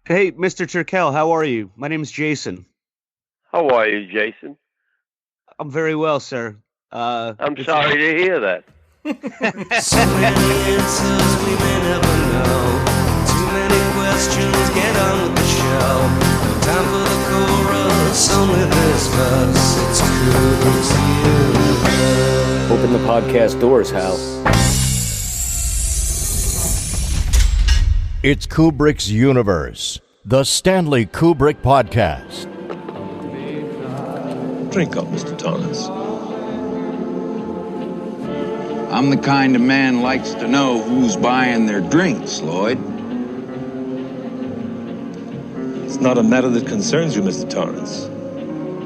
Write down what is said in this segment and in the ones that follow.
Hey, Mr. Turkel, how are you? My name is Jason. How are you, Jason? I'm very well, sir. I'm sorry to hear that. So many answers we may never know. Too many questions, get on with the show. No time for the chorus, only this verse. It's Kubrick's universe. Open the podcast doors, Hal. It's Kubrick's Universe, the Stanley Kubrick podcast. Drink up, Mr. Torrance. I'm the kind of man likes to know who's buying their drinks, Lloyd. It's not a matter that concerns you, Mr. Torrance.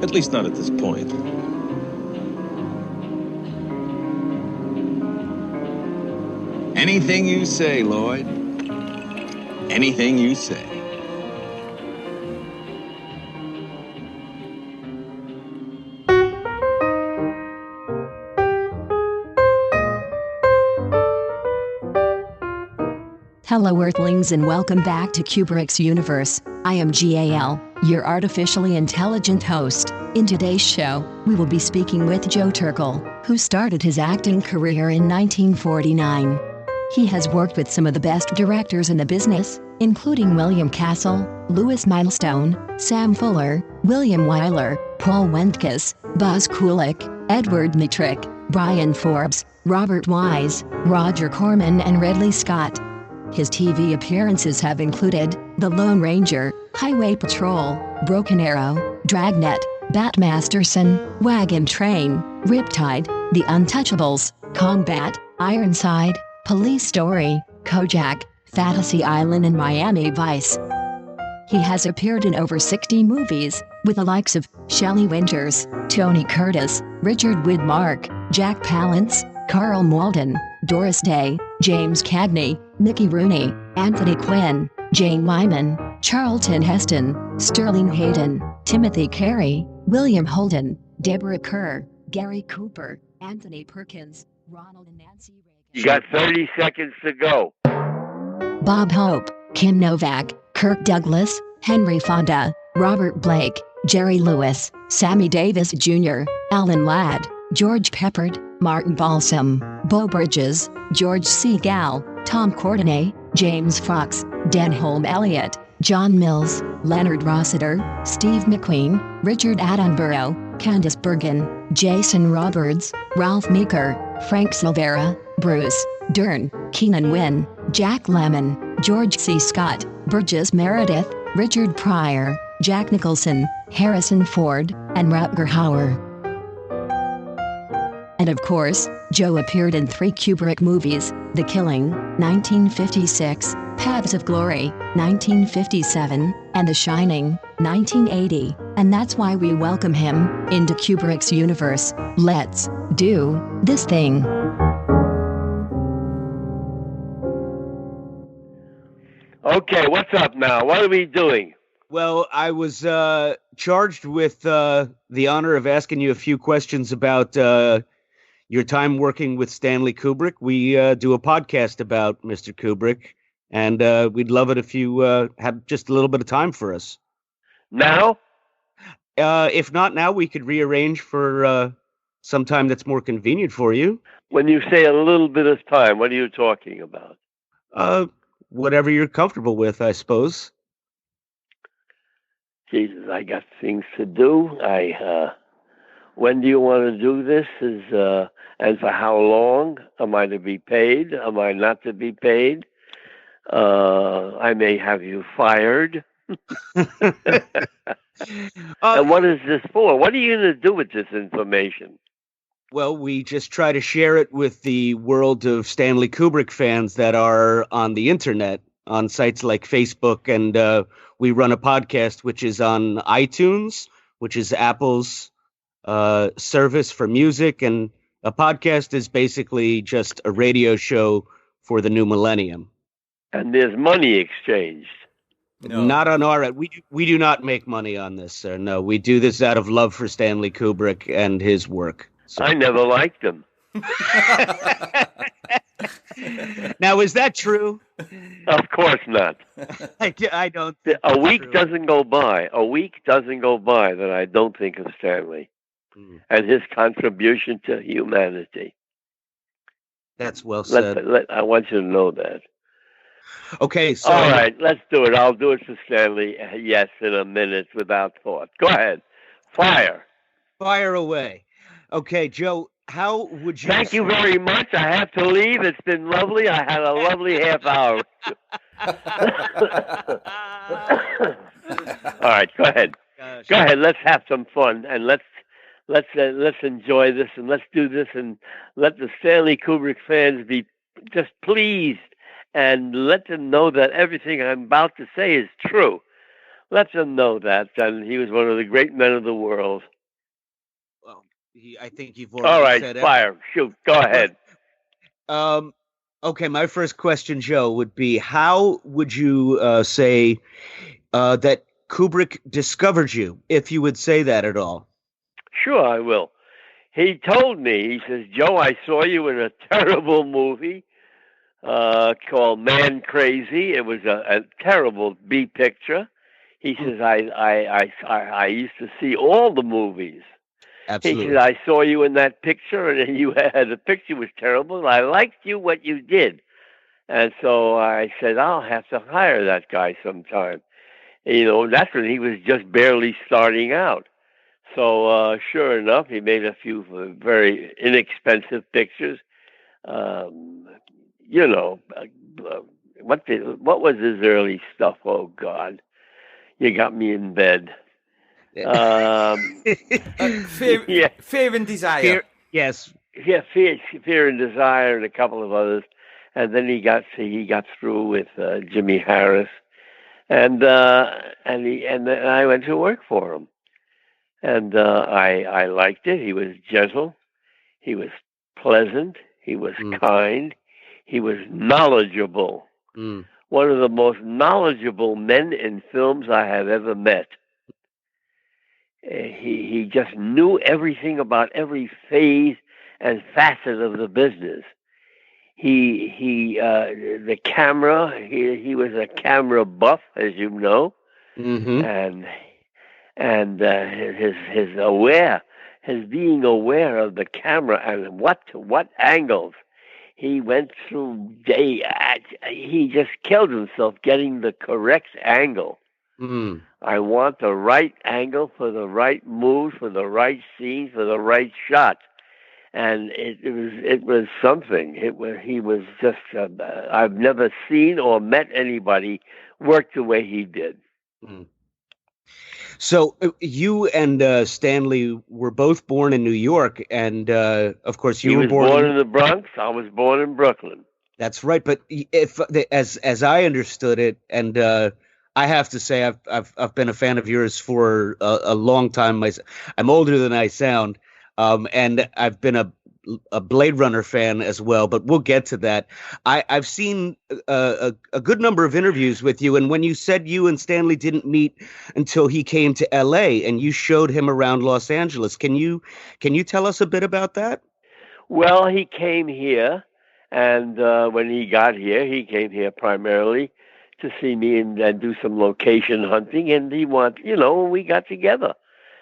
At least not at this point. Anything you say, Lloyd. Anything you say. Hello Earthlings and welcome back to Kubrick's Universe. I am GAL, your artificially intelligent host. In today's show, we will be speaking with Joe Turkel, who started his acting career in 1949. He has worked with some of the best directors in the business, including William Castle, Louis Milestone, Sam Fuller, William Wyler, Paul Wendkos, Buzz Kulik, Edward Dmytryk, Bryan Forbes, Robert Wise, Roger Corman and Ridley Scott. His TV appearances have included The Lone Ranger, Highway Patrol, Broken Arrow, Dragnet, Masterson, Wagon Train, Riptide, The Untouchables, Combat, Ironside, Police Story, Kojak, Fantasy Island and Miami Vice. He has appeared in over 60 movies, with the likes of Shelley Winters, Tony Curtis, Richard Widmark, Jack Palance, Karl Malden, Doris Day, James Cagney, Mickey Rooney, Anthony Quinn, Jane Wyman, Charlton Heston, Sterling Hayden, Timothy Carey, William Holden, Deborah Kerr, Gary Cooper, Anthony Perkins, Ronald and Nancy Reagan. You got 30 seconds to go. Bob Hope, Kim Novak, Kirk Douglas, Henry Fonda, Robert Blake, Jerry Lewis, Sammy Davis Jr., Alan Ladd, George Peppard, Martin Balsam, Beau Bridges, George Segal, Tom Courtenay, James Fox, Denholm Elliott, John Mills, Leonard Rossiter, Steve McQueen, Richard Attenborough, Candice Bergen, Jason Roberts, Ralph Meeker, Frank Silvera, Bruce Dern, Keenan Wynn, Jack Lemmon, George C. Scott, Burgess Meredith, Richard Pryor, Jack Nicholson, Harrison Ford, and Rutger Hauer. And of course, Joe appeared in 3 Kubrick movies, The Killing, 1956, Paths of Glory, 1957, and The Shining, 1980, and that's why we welcome him into Kubrick's universe. Let's do this thing. Okay, what's up now? What are we doing? Well, I was charged with the honor of asking you a few questions about your time working with Stanley Kubrick. We do a podcast about Mr. Kubrick, and we'd love it if you had just a little bit of time for us. Now? If not now, we could rearrange for some time that's more convenient for you. When you say a little bit of time, what are you talking about? Whatever you're comfortable with, I suppose. Jesus, I got things to do. When do you want to do this? And for how long? Am I to be paid? Am I not to be paid? I may have you fired. And what is this for? What are you going to do with this information? Well, we just try to share it with the world of Stanley Kubrick fans that are on the internet, on sites like Facebook, and we run a podcast which is on iTunes, which is Apple's service for music, and a podcast is basically just a radio show for the new millennium. And there's money exchanged. No. Not on our end. We do not make money on this, sir. No, we do this out of love for Stanley Kubrick and his work. So. I never liked him. Now, is that true? Of course not. I don't think A that's week true. doesn't go by. A week doesn't go by that I don't think of Stanley and his contribution to humanity. That's well said. I want you to know that. Okay, so All right, let's do it. I'll do it for Stanley. Yes, in a minute, without thought. Go ahead. Fire. Fire away. Okay, Joe, how would you... Thank you very much. I have to leave. It's been lovely. I had a lovely half hour. All right, go ahead. Gosh. Go ahead. Let's have some fun, and let's enjoy this, and let's do this, and let the Stanley Kubrick fans be just pleased, and let them know that everything I'm about to say is true. Let them know that, and he was one of the great men of the world. Well, I think you've already All right, said fire. Shoot. Go ahead. Okay, my first question, Joe, would be how would you say that Kubrick discovered you, if you would say that at all? Sure, I will. He told me, he says, Joe, I saw you in a terrible movie called Man Crazy. It was a terrible B picture. He says, I used to see all the movies. Absolutely. He said, I saw you in that picture, and the picture was terrible, and I liked what you did. And so I said, I'll have to hire that guy sometime. You know, that's when he was just barely starting out. So sure enough, he made a few very inexpensive pictures. You know, what was his early stuff? Oh, God. You got me in bed. Fear and Desire. Yes. Yeah, Fear and Desire and a couple of others. And then he got through with Jimmy Harris. And I went to work for him. And I liked it. He was gentle. He was pleasant. He was kind. He was knowledgeable. One of the most knowledgeable men in films I have ever met. He just knew everything about every phase and facet of the business. The camera. He was a camera buff, as you know, and his being aware of the camera and what angles. He went through he just killed himself getting the correct angle. I want the right angle for the right move, for the right scene, for the right shot. And it was something. He was just I've never seen or met anybody work the way he did. So you and Stanley were both born in New York, and of course he was born in the Bronx. I was born in Brooklyn. That's right. But as I understood it, and I have to say I've been a fan of yours for a long time. I'm older than I sound, and I've been a Blade Runner fan as well, but we'll get to that. I've seen a good number of interviews with you, and when you said you and Stanley didn't meet until he came to L.A. and you showed him around Los Angeles, can you tell us a bit about that? Well, he came here, and when he got here, he came here primarily to see me and do some location hunting, and we got together.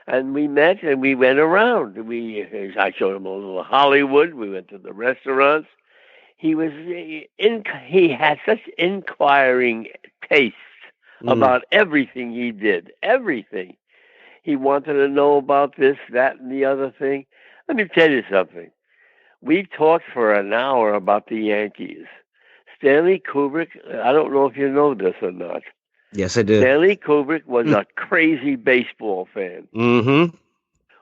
And we met and we went around. I showed him a little Hollywood. We went to the restaurants. He had such inquiring tastes about everything he did. Everything. He wanted to know about this, that, and the other thing. Let me tell you something. We talked for an hour about the Yankees. Stanley Kubrick, I don't know if you know this or not. Yes, I did. Stanley Kubrick was a crazy baseball fan.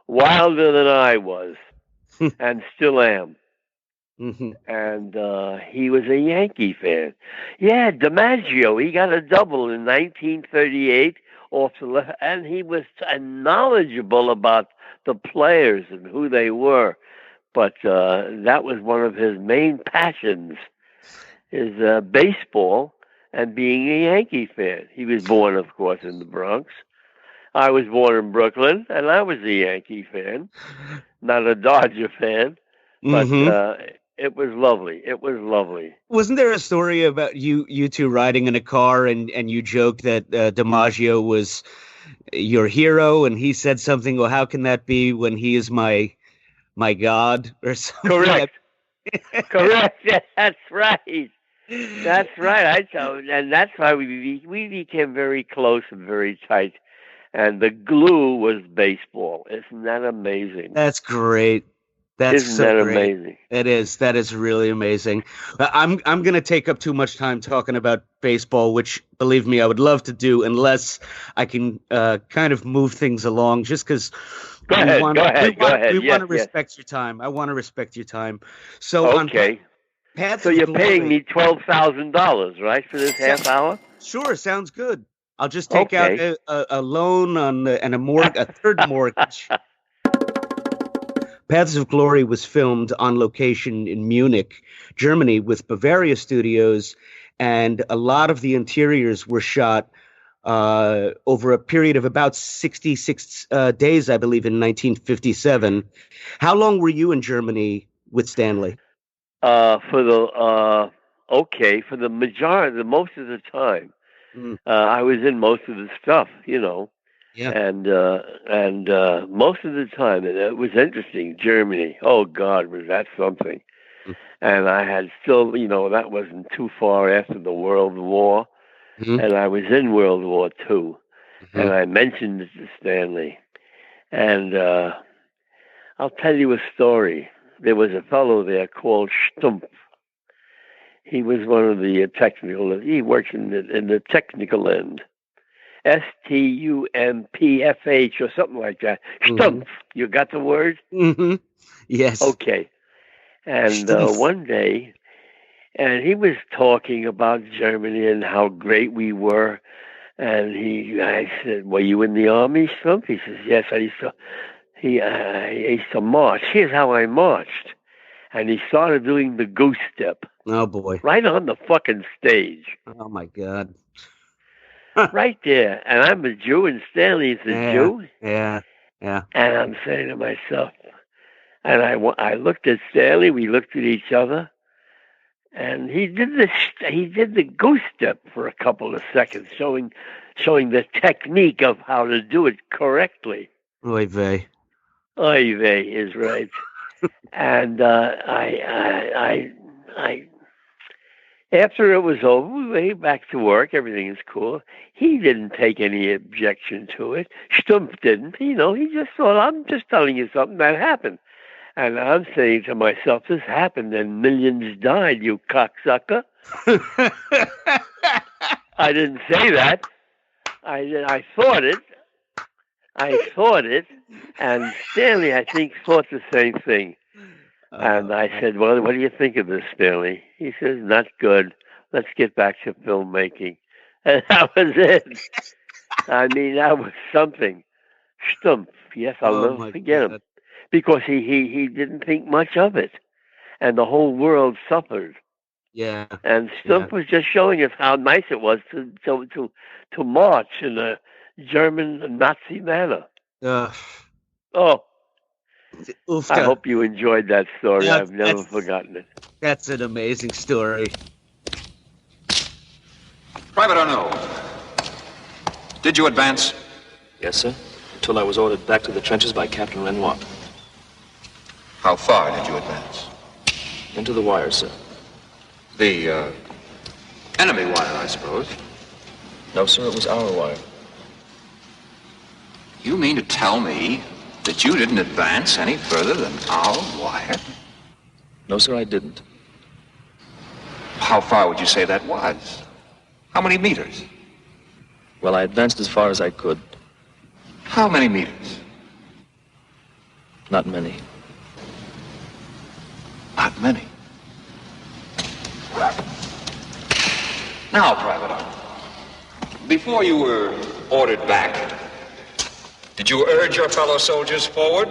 Wilder than I was, and still am. And he was a Yankee fan. Yeah, DiMaggio, he got a double in 1938 off the left, and he was knowledgeable about the players and who they were. But that was one of his main passions, is baseball. And being a Yankee fan. He was born, of course, in the Bronx. I was born in Brooklyn, and I was a Yankee fan, not a Dodger fan. But It was lovely. It was lovely. Wasn't there a story about you two riding in a car and you joked that DiMaggio was your hero and he said something, well, how can that be when he is my God or something? Correct. Correct. Yeah, that's right. That's right. I told, and that's why we became very close and very tight. And the glue was baseball. Isn't that amazing? That's great. That's Isn't so that great. amazing? It is. That is really amazing. I'm going to take up too much time talking about baseball, which, believe me, I would love to do, unless I can kind of move things along. Just because Go ahead. We want to respect your time. I want to respect your time. So okay. So you're paying me $12,000, right, for this half hour? Sure, sounds good. I'll just take out a loan on and a third mortgage. Paths of Glory was filmed on location in Munich, Germany, with Bavaria Studios, and a lot of the interiors were shot over a period of about 66 days, I believe, in 1957. How long were you in Germany with Stanley? For the most of the time, I was in most of the stuff, Yeah. And most of the time, and it was interesting. Germany, oh God, was that something? And I had still, that wasn't too far after the World War, and I was in World War II, and I mentioned it to Stanley, and I'll tell you a story. There was a fellow there called Stumpf. He was one of the technical. He worked in the technical end. STUMPFH or something like that. Stumpf. You got the word? Mm-hmm. Yes. Okay. And one day, and he was talking about Germany and how great we were. And I said, "Were you in the army, Stumpf?" He says, "Yes, I used to." He used to march. Here's how I marched. And he started doing the goose step. Oh, boy. Right on the fucking stage. Oh, my God. Right there. And I'm a Jew, and Stanley is a Jew. Yeah. And I'm saying to myself, and I looked at Stanley, we looked at each other, and he did the goose step for a couple of seconds, showing the technique of how to do it correctly. Oy vey. Oy vey is right. And I after it was over, we went back to work. Everything is cool. He didn't take any objection to it. Stumpf didn't. He just thought, I'm just telling you something that happened. And I'm saying to myself, this happened and millions died, you cocksucker. I didn't say that. I thought it. And Stanley, I think, thought the same thing. And I said, well, what do you think of this, Stanley? He says, not good. Let's get back to filmmaking. And that was it. I mean, that was something. Stumpf. Yes, I'll never forget him. Because he didn't think much of it. And the whole world suffered. Yeah. And Stumpf was just showing us how nice it was to march in a German Nazi manner. I hope you enjoyed that story. Yeah, I've never forgotten it. That's an amazing story. Private Arnaud, did you advance? Yes, sir. Until I was ordered back to the trenches by Captain Renoir. How far did you advance? Into the wire, sir. The enemy wire, I suppose. No, sir, it was our wire. You mean to tell me that you didn't advance any further than our wire? No, sir, I didn't. How far would you say that was? How many meters? Well, I advanced as far as I could. How many meters? Not many. Not many. Now, Private Arnold, before you were ordered back, did you urge your fellow soldiers forward?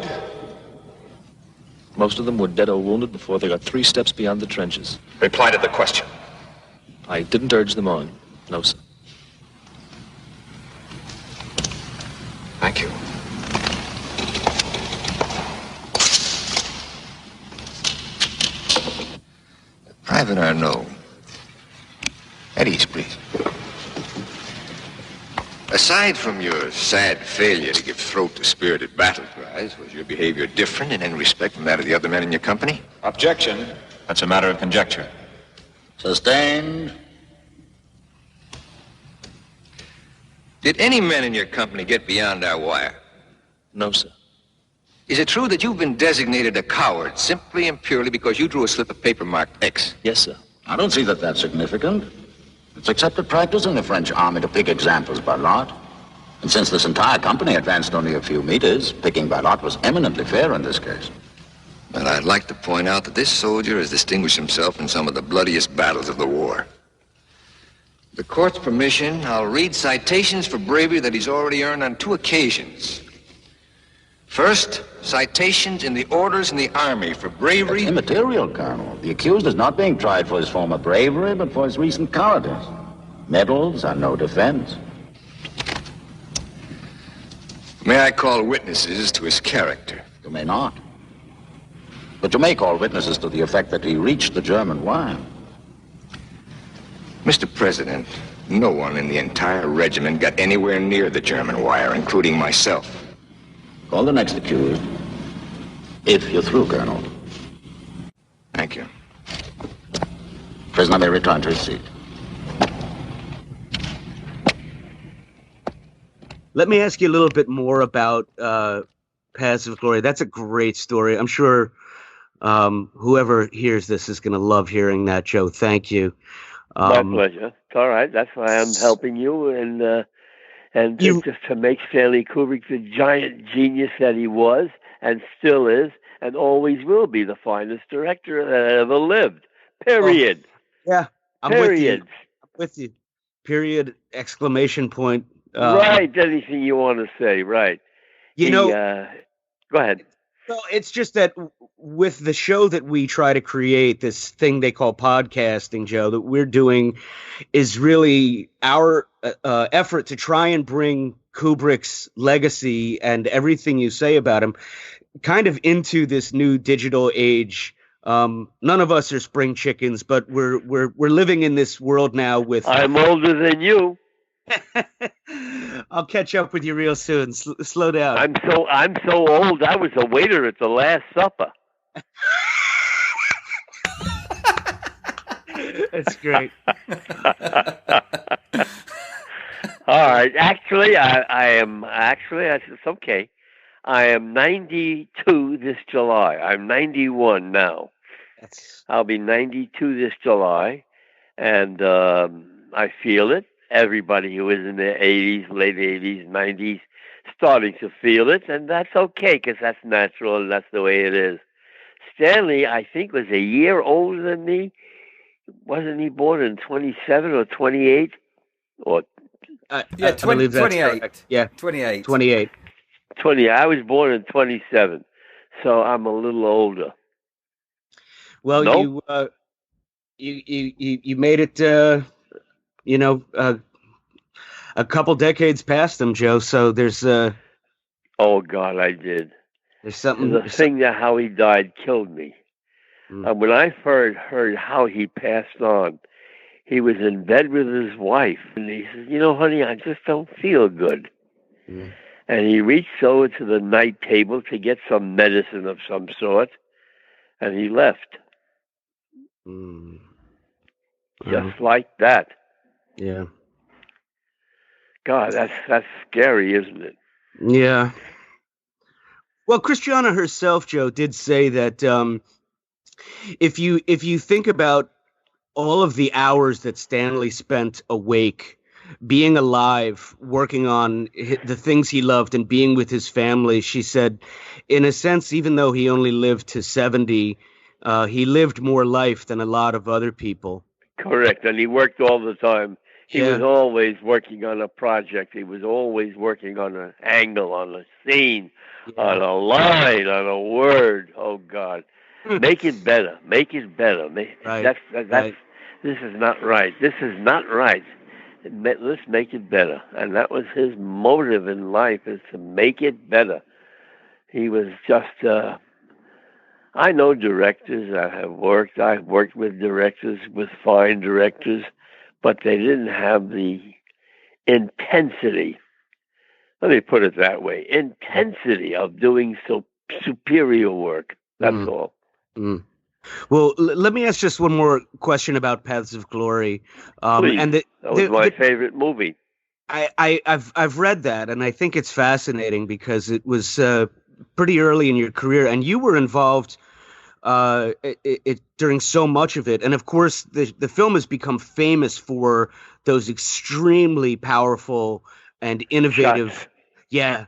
Most of them were dead or wounded before they got 3 steps beyond the trenches. Reply to the question. I didn't urge them on. No, sir. Thank you. Ivan Arnaud. At ease, please. Aside from your sad failure to give throat to spirited battle cries, was your behavior different in any respect from that of the other men in your company? Objection. That's a matter of conjecture. Sustained. Did any men in your company get beyond our wire? No, sir. Is it true that you've been designated a coward simply and purely because you drew a slip of paper marked X? Yes, sir. I don't see that that's significant. It's accepted practice in the French army to pick examples by lot. And since this entire company advanced only a few meters, picking by lot was eminently fair in this case. But I'd like to point out that this soldier has distinguished himself in some of the bloodiest battles of the war. With the court's permission, I'll read citations for bravery that he's already earned on 2 occasions. First, citations in the orders in the Army for bravery. That's immaterial, Colonel. The accused is not being tried for his former bravery, but for his recent cowardice. Medals are no defense. May I call witnesses to his character? You may not. But you may call witnesses to the effect that he reached the German wire. Mr. President, no one in the entire regiment got anywhere near the German wire, including myself. Call the next accused. If you're through, Colonel. Thank you. Prisoner may return to his seat. Let me ask you a little bit more about Paths of Glory. That's a great story. I'm sure whoever hears this is going to love hearing that, Joe. Thank you. My pleasure. It's all right. That's why I'm helping you, and just to make Stanley Kubrick the giant genius that he was and still is and always will be, the finest director that ever lived. Period. Oh, yeah. I'm Period. With you. Period. Exclamation point. Right. Anything you want to say. Right. Go ahead. Well, it's just that with the show that we try to create, this thing they call podcasting, Joe, that we're doing is really our effort to try and bring Kubrick's legacy and everything you say about him kind of into this new digital age. None of us are spring chickens, but we're living in this world now with... I'm older than you. I'll catch up with you real soon. Slow down. I'm so old. I was a waiter at the Last Supper. That's great. All right. Actually, it's okay. I am 92 this July. I'm 91 now. I'll be 92 this July, and I feel it. Everybody who is in their 80s, late 80s, 90s, starting to feel it, and that's okay, because that's natural, and that's the way it is. Stanley, I think, was a year older than me. Wasn't he born in 27 or 28? Or I believe that's 28. Correct. Yeah, 28. 28. 20. I was born in 27, so I'm a little older. Well, nope. you made it. A couple decades past him, Joe. So there's oh God, I did. There's something. The thing that how he died killed me. When I heard how he passed on, he was in bed with his wife, and he says, honey, I just don't feel good. And he reached over to the night table to get some medicine of some sort, and he left. Just like that. Yeah. God, that's scary, isn't it? Yeah. Well, Christiana herself, Joe, did say that if you think about all of the hours that Stanley spent awake, being alive, working on the things he loved and being with his family, she said, in a sense, even though he only lived to 70, he lived more life than a lot of other people. Correct. And he worked all the time. He was always working on a project. He was always working on an angle, on a scene, on a line, on a word. Oh, God. Make it better. Make it better. Right. This is not right. This is not right. Let's make it better. And that was his motive in life, is to make it better. He was just, I know directors. I've worked with directors, with fine directors, but they didn't have the intensity. Let me put it that way: intensity of doing so superior work. That's all. Mm. Well, let me ask just one more question about Paths of Glory. Please. And that was my favorite movie. I've read that, and I think it's fascinating because it was pretty early in your career, and you were involved during so much of it. And of course, the film has become famous for those extremely powerful and innovative. Shots. Yeah.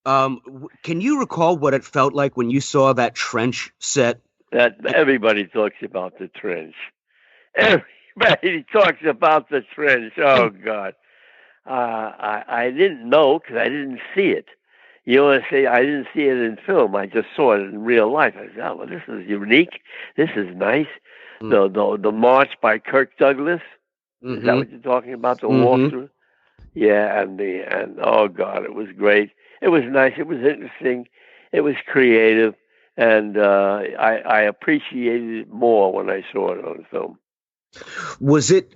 Can you recall what it felt like when you saw that trench set? That everybody talks about the trench. Everybody talks about the trench. Oh God, I didn't know because I didn't see it. You know what I say? I didn't see it in film. I just saw it in real life. I said, "Oh, well, this is unique. This is nice." The march by Kirk Douglas. Is that what you're talking about? The walkthrough. Yeah, and oh God, it was great. It was nice. It was interesting. It was creative, and I appreciated it more when I saw it on film. Was it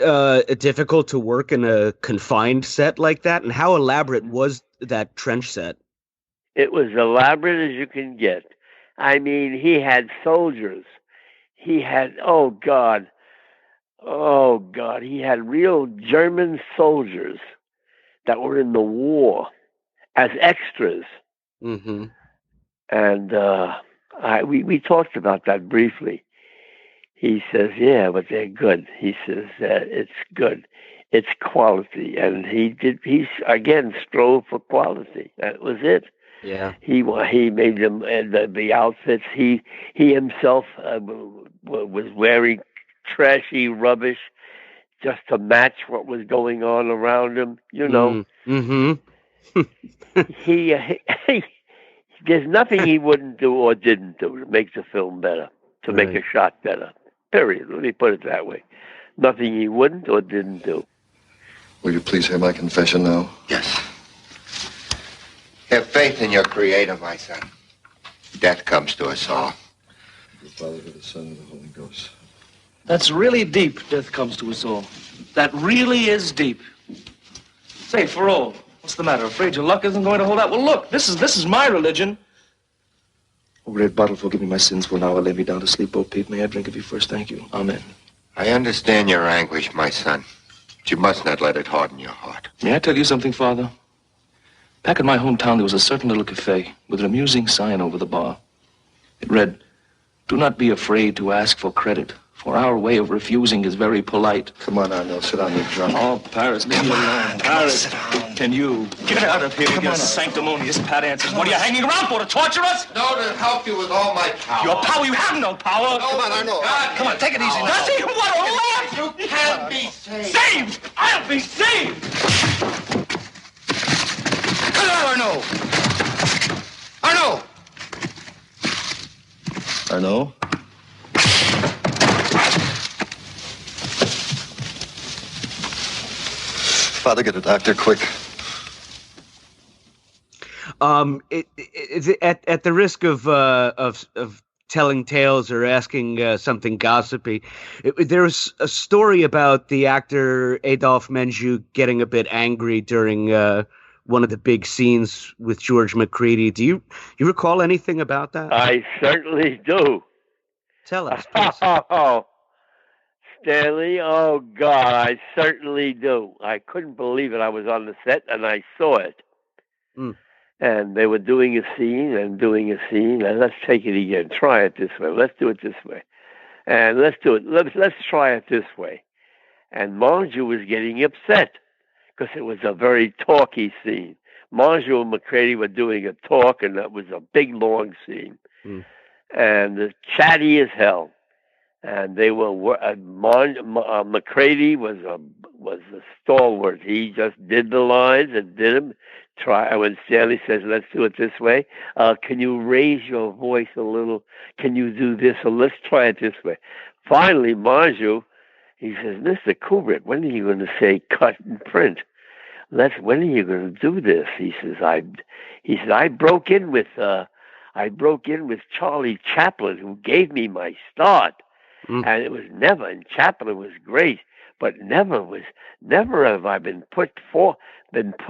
difficult to work in a confined set like that? And how elaborate was that trench set? It was elaborate as you can get. I mean, he had soldiers. He had, oh God, he had real German soldiers that were in the war as extras. Mm-hmm. And we talked about that briefly. He says, yeah, but they're good. He says, it's good. It's quality. And he again strove for quality. That was it. Yeah. He made them the outfits. He himself was wearing trashy rubbish just to match what was going on around him. You know. Mm-hmm. There's nothing he wouldn't do or didn't do to make the film better, to make a shot better. Period. Let me put it that way. Nothing he wouldn't or didn't do. Will you please hear my confession now? Yes. Have faith in your Creator, my son. Death comes to us all. The Father, to the Son, and the Holy Ghost. That's really deep, death comes to us all. That really is deep. Say, for all, what's the matter? Afraid your luck isn't going to hold out? Well, look, this is my religion. Oh, great bottle, forgive me my sins, for now I lay me down to sleep. Oh, Pete, may I drink of you first? Thank you. Amen. I understand your anguish, my son, but you must not let it harden your heart. May I tell you something, Father? Back in my hometown, there was a certain little cafe with an amusing sign over the bar. It read, "Do not be afraid to ask for credit, for our way of refusing is very polite." Come on, Arnold, sit down, you're drunk. Oh, Paris, leave me alone. Paris, can you get out of here with your sanctimonious Palances? What are you hanging around for, to torture us? No, to help you with all my power. Your power? You have no power. Come on, Arnold. Come on, take it easy now. Does he want to laugh? You can't be saved. Saved? I'll be saved. Come on, Arnold. Arnold. Arnold? Father, get a doctor, quick. At the risk of telling tales or asking something gossipy, there was a story about the actor Adolphe Menjou getting a bit angry during one of the big scenes with George McCready. Do you recall anything about that? I certainly do. Tell us, please. Oh, Stanley, oh God, I certainly do. I couldn't believe it. I was on the set and I saw it. And they were doing a scene and let's take it again. Try it this way. Let's do it this way. And let's do it. Let's try it this way. And Menjou was getting upset because it was a very talky scene. Menjou and McCready were doing a talk, and that was a big, long scene. And chatty as hell. And they were McCready was a stalwart. He just did the lines and did them. When Stanley says, "Let's do it this way," can you raise your voice a little? Can you do this? So let's try it this way. Finally, Menjou, he says, "Mr. Kubrick, when are you going to say cut and print? When are you going to do this?" He says, I broke in with I broke in with Charlie Chaplin, who gave me my start. And it was never, and Chaplin was great, but never have I been put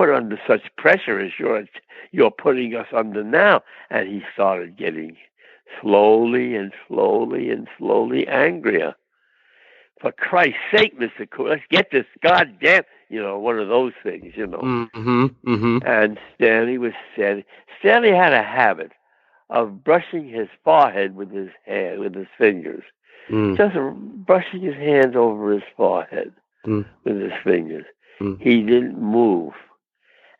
under such pressure as you're putting us under now. And he started getting slowly angrier. For Christ's sake, Mr. Kulik, let's get this goddamn, one of those things, And Stanley had a habit of brushing his forehead with his fingers. Just brushing his hands over his forehead with his fingers. He didn't move.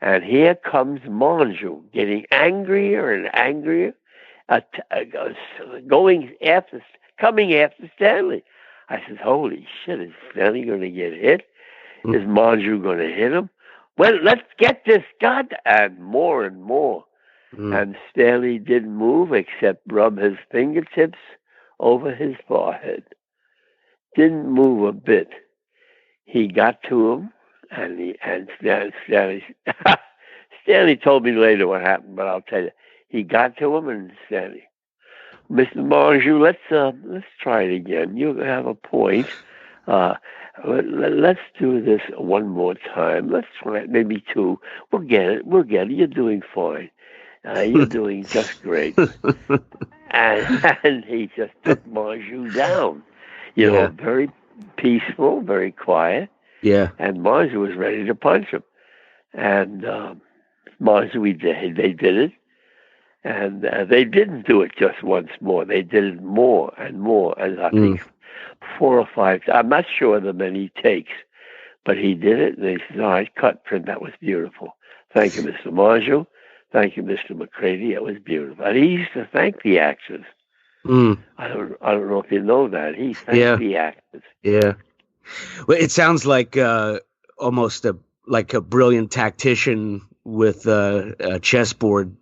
And here comes Monju, getting angrier and angrier, coming after Stanley. I said, holy shit, is Stanley going to get hit? Is Monju going to hit him? Well, let's get this and more and more. And Stanley didn't move except rub his fingertips over his forehead. Didn't move a bit. He got to him, and Stanley told me later what happened, but I'll tell you. He got to him, and Stanley, Mr. Monju, let's try it again. You have a point. Let's do this one more time. Let's try it, maybe two. We'll get it. You're doing fine. You're doing just great. And he just took Monju down. Very peaceful, very quiet. Yeah. And Monju was ready to punch him. And Monju, they did it. And they didn't do it just once more. They did it more and more. And I think 4 or 5, I'm not sure the many takes, but he did it. And they said, all right, cut, print. That was beautiful. Thank you, Mr. Monju. Thank you, Mr. McCready. It was beautiful. And he used to thank the actors. I don't know if you know that. He thanked the actors. Yeah. Well, it sounds like almost like a brilliant tactician with a chessboard.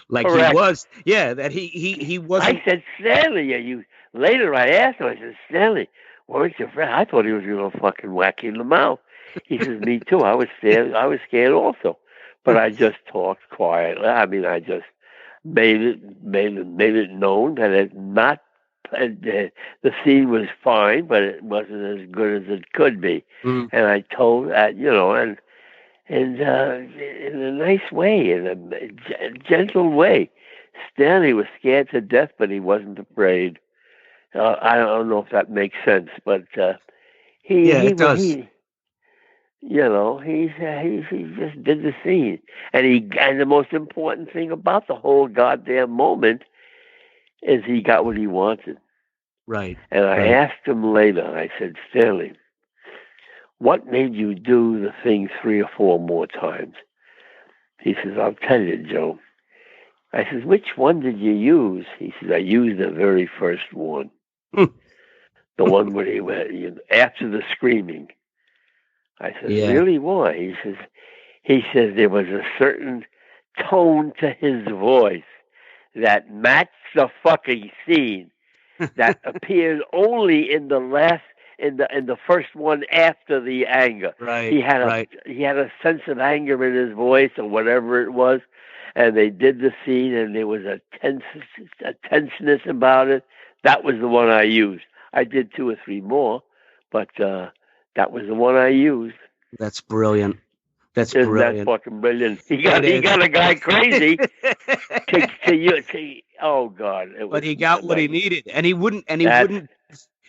Like Correct. He was. Yeah, that he wasn't. I said, Stanley, later I asked him, I said, Stanley, weren't you afraid? I thought he was going to fucking whack you in the mouth. He says, me too. I was scared also. But I just talked quietly. I mean, I just made it known that it's not. The scene was fine, but it wasn't as good as it could be. And I told that, and in a nice way, in a gentle way. Stanley was scared to death, but he wasn't afraid. I don't know if that makes sense, but it does. He just did the scene, and the most important thing about the whole goddamn moment is he got what he wanted. Right. And I asked him later. I said, Stanley, what made you do the thing 3 or 4 more times? He says, I'll tell you, Joe. I says, which one did you use? He says, I used the very first one. The one where he went after the screaming. I said, really, why? He says there was a certain tone to his voice that matched the fucking scene that appeared only in the first one after the anger. Right. He had a sense of anger in his voice or whatever it was, and they did the scene, and there was a tenseness about it. That was the one I used. I did 2 or 3 more, but that was the one I used. That's brilliant. That's Isn't brilliant. that fucking brilliant? He got a guy crazy. Oh God! But he got what he needed, and he wouldn't give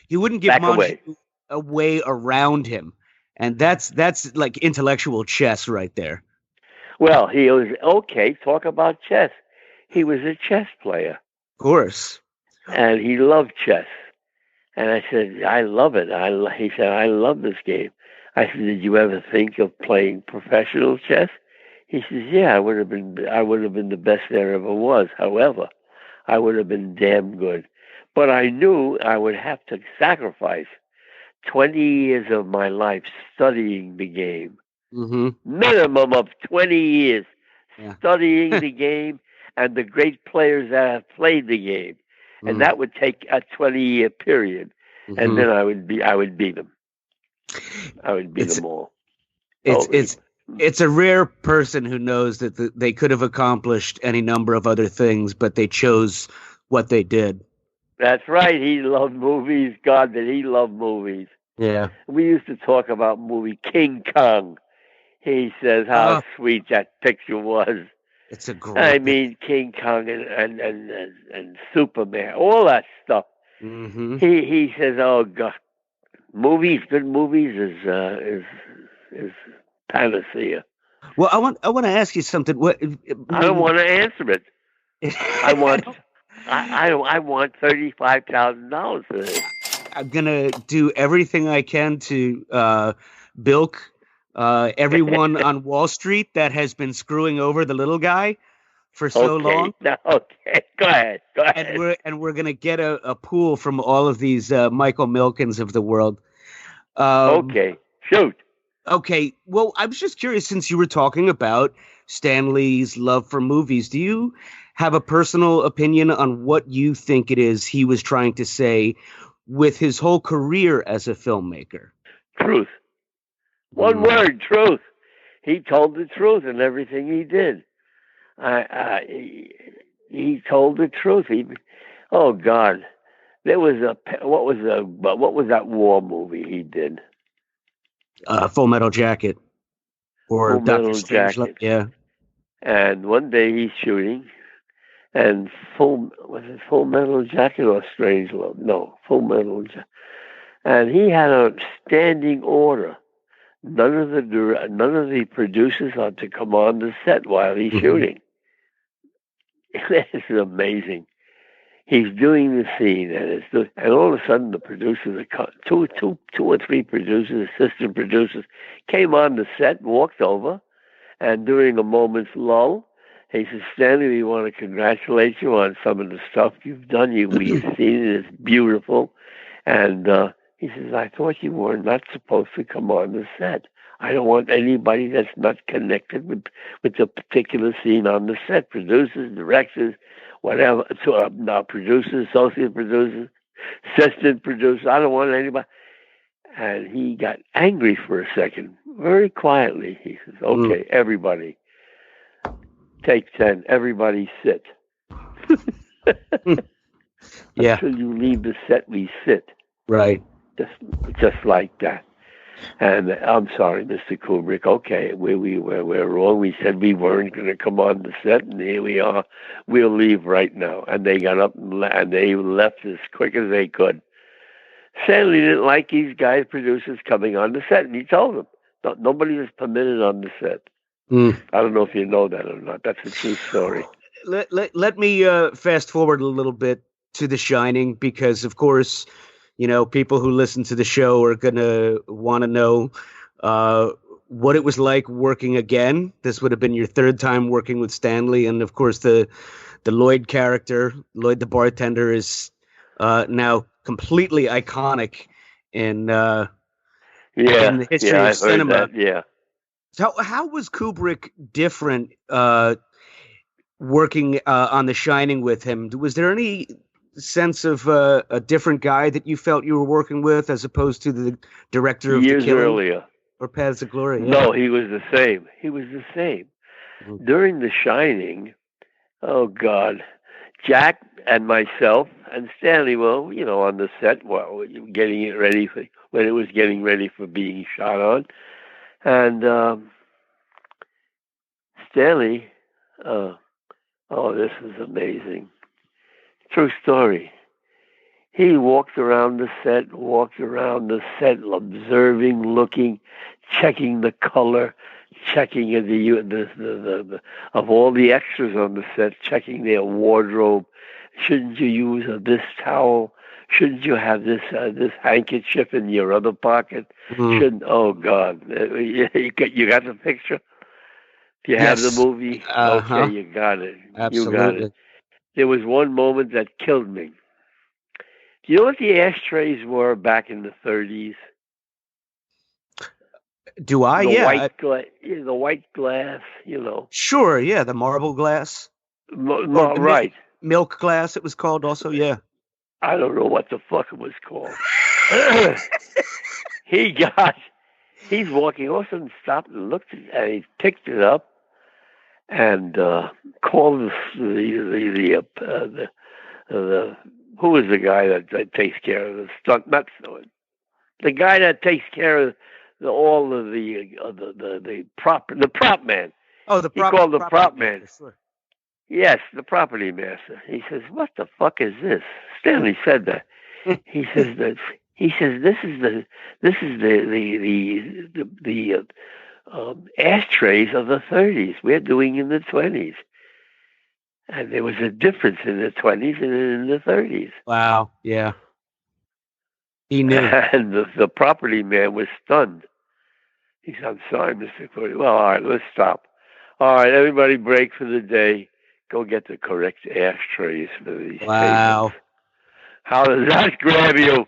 Monju a way around him, and that's like intellectual chess right there. Well, he was okay. Talk about chess. He was a chess player, of course, and he loved chess. And I said, I love it. He said, I love this game. I said, did you ever think of playing professional chess? He says, yeah, I would have been the best there ever was. However, I would have been damn good. But I knew I would have to sacrifice 20 years of my life studying the game. Minimum of 20 years studying the game and the great players that have played the game. And that would take a 20-year period. And then I would beat them. I would beat them all. It's a rare person who knows that they could have accomplished any number of other things, but they chose what they did. That's right. He loved movies. God, did he love movies. Yeah. We used to talk about movie King Kong. He says how sweet that picture was. It's a great. I mean, King Kong and Superman, all that stuff. Mm-hmm. He says, "Oh God, good movies is panacea." Well, I want to ask you something. I don't want to answer it. I want $35,000 for this. I'm gonna do everything I can to bilk everyone on Wall Street that has been screwing over the little guy for so long. Okay, go ahead. And we're gonna get a pool from all of these Michael Milkins of the world. Okay, shoot. Okay, well, I was just curious, since you were talking about Stanley's love for movies, do you have a personal opinion on what you think it is he was trying to say with his whole career as a filmmaker? Truth. One word, truth. He told the truth in everything he did. He told the truth. Oh God, there was what was that war movie he did? Full Metal Jacket, or Full Dr. Metal Strangelove. Jacket. Yeah. And one day he's shooting, and Full Metal Jacket or Strangelove? No, Full Metal Jacket. And he had a standing order. None of the producers are to come on the set while he's shooting. This is amazing. He's doing the scene, and all of a sudden the producers, two or three producers, assistant producers, came on the set, walked over, and during a moment's lull, he says, "Stanley, we want to congratulate you on some of the stuff you've done. We've seen it; it's beautiful." And he says, "I thought you were not supposed to come on the set. I don't want anybody that's not connected with the particular scene on the set. Producers, directors, whatever. So, producers, associate producers, assistant producers. I don't want anybody." And he got angry for a second, very quietly. He says, "Okay, everybody, take 10. Everybody sit." Yeah. Until you leave the set, we sit. Right. Just like that. And I'm sorry, Mr. Kubrick. Okay, we're wrong. We said we weren't going to come on the set, and here we are. We'll leave right now. And they got up and they left as quick as they could. Stanley didn't like these guys, producers, coming on the set, and he told them nobody was permitted on the set. I don't know if you know that or not. That's a true story. Let me fast forward a little bit to The Shining, because, of course, people who listen to the show are going to want to know what it was like working again. This would have been your third time working with Stanley. And, of course, the Lloyd character, Lloyd the bartender, is now completely iconic in the history of cinema. Heard that, yeah. So how was Kubrick different working on The Shining with him? Was there any sense of a different guy that you felt you were working with as opposed to the director of Years The Killing earlier? Or Paths of Glory? Yeah. No, he was the same. During The Shining, oh God, Jack and myself and Stanley were, on the set while getting it ready when it was getting ready for being shot on. And Stanley, this is amazing. True story. He walked around the set, observing, looking, checking the color, checking the of all the extras on the set, checking their wardrobe. Shouldn't you use this towel? Shouldn't you have this handkerchief in your other pocket? Oh God, you got the picture? Do you have the movie? Okay, you got it. Absolutely. You got it. There was one moment that killed me. Do you know what the ashtrays were back in the 30s? Do I? The Yeah. The white glass, Sure, yeah, the marble glass. Right. Milk glass, it was called also, yeah. I don't know what the fuck it was called. He got he's walking. All of a sudden, stopped and looked, and he picked it up and called the who is the guy that takes care of the stunt? Not the guy that takes care of all of the prop man. Oh, he called the prop man. Sure. Yes, the property master. He says, "What the fuck is this?" Stanley said that. He says that. He says this is the ashtrays of the 30s. We're doing in the 20s, and there was a difference in the 20s and in the 30s. Wow. Yeah. He knew. And the property man was stunned. He said, "I'm sorry, Mr. Kulik. Well, all right, let's stop. All right, everybody break for the day. Go get the correct ashtrays for these Wow. tables. How does that grab you?"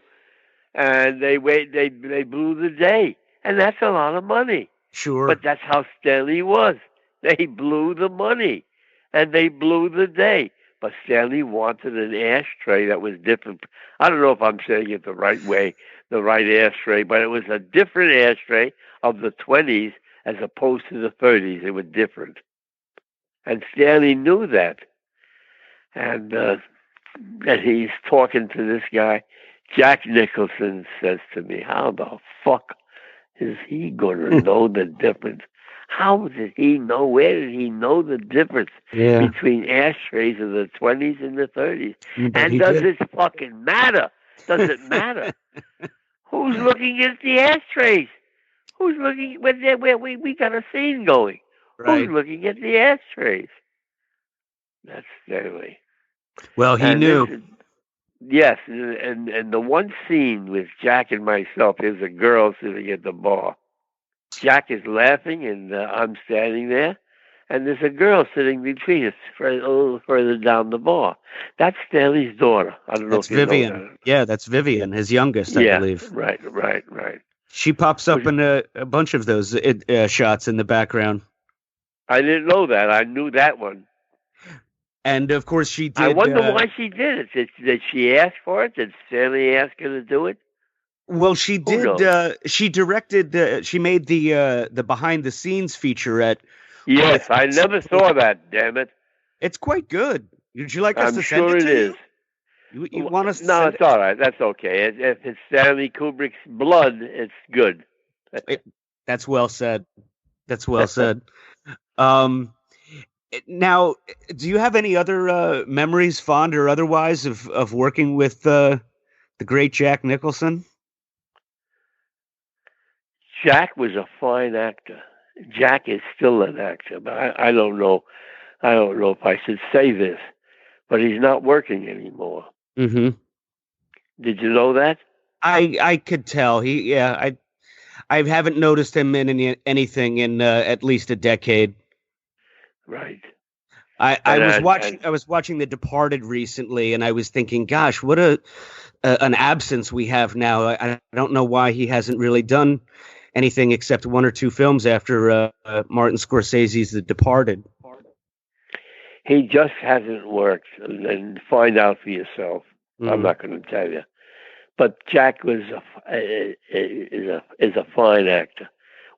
And they blew the day. And that's a lot of money. Sure. But that's how Stanley was. They blew the money. And they blew the day. But Stanley wanted an ashtray that was different. I don't know if I'm saying it the right way, the right ashtray, but it was a different ashtray of the 20s as opposed to the 30s. It was different. And Stanley knew that. And he's talking to this guy. Jack Nicholson says to me, "How the fuck is he going to know the difference? How did he know? Where did he know the difference between ashtrays of the 20s and the 30s? And does it fucking matter? Does it matter? Who's looking at the ashtrays? Who's looking? We got a scene going. Right. Who's looking at the ashtrays?" That's Stanley. Well, he knew. Yes, and the one scene with Jack and myself is a girl sitting at the bar. Jack is laughing, and I'm standing there, and there's a girl sitting between us, a little further down the bar. That's Stanley's daughter. I don't know if you Vivian. know that. Yeah, that's Vivian, his youngest, I believe. Right. She pops up in a bunch of those shots in the background. I didn't know that. I knew that one. And, of course, she did... I wonder why she did it. Did she ask for it? Did Stanley ask her to do it? Well, she did. She directed... she made the behind-the-scenes featurette. Yes, I never saw that, damn it. It's quite good. Would you like us to send it to you? I'm sure it is. You want us to No, send it's all right. That's okay. If it's Stanley Kubrick's blood, it's good. That's well said. That's well said. Now, do you have any other memories, fond or otherwise, of working with the great Jack Nicholson? Jack was a fine actor. Jack is still an actor, but I don't know. I don't know if I should say this, but he's not working anymore. Mm-hmm. Did you know that? I could tell. I haven't noticed him in anything in at least a decade. Right. I was watching The Departed recently, and I was thinking, gosh, what an absence we have now. I don't know why he hasn't really done anything except one or two films after Martin Scorsese's The Departed. He just hasn't worked, and find out for yourself. I'm not going to tell you. But Jack is a fine actor.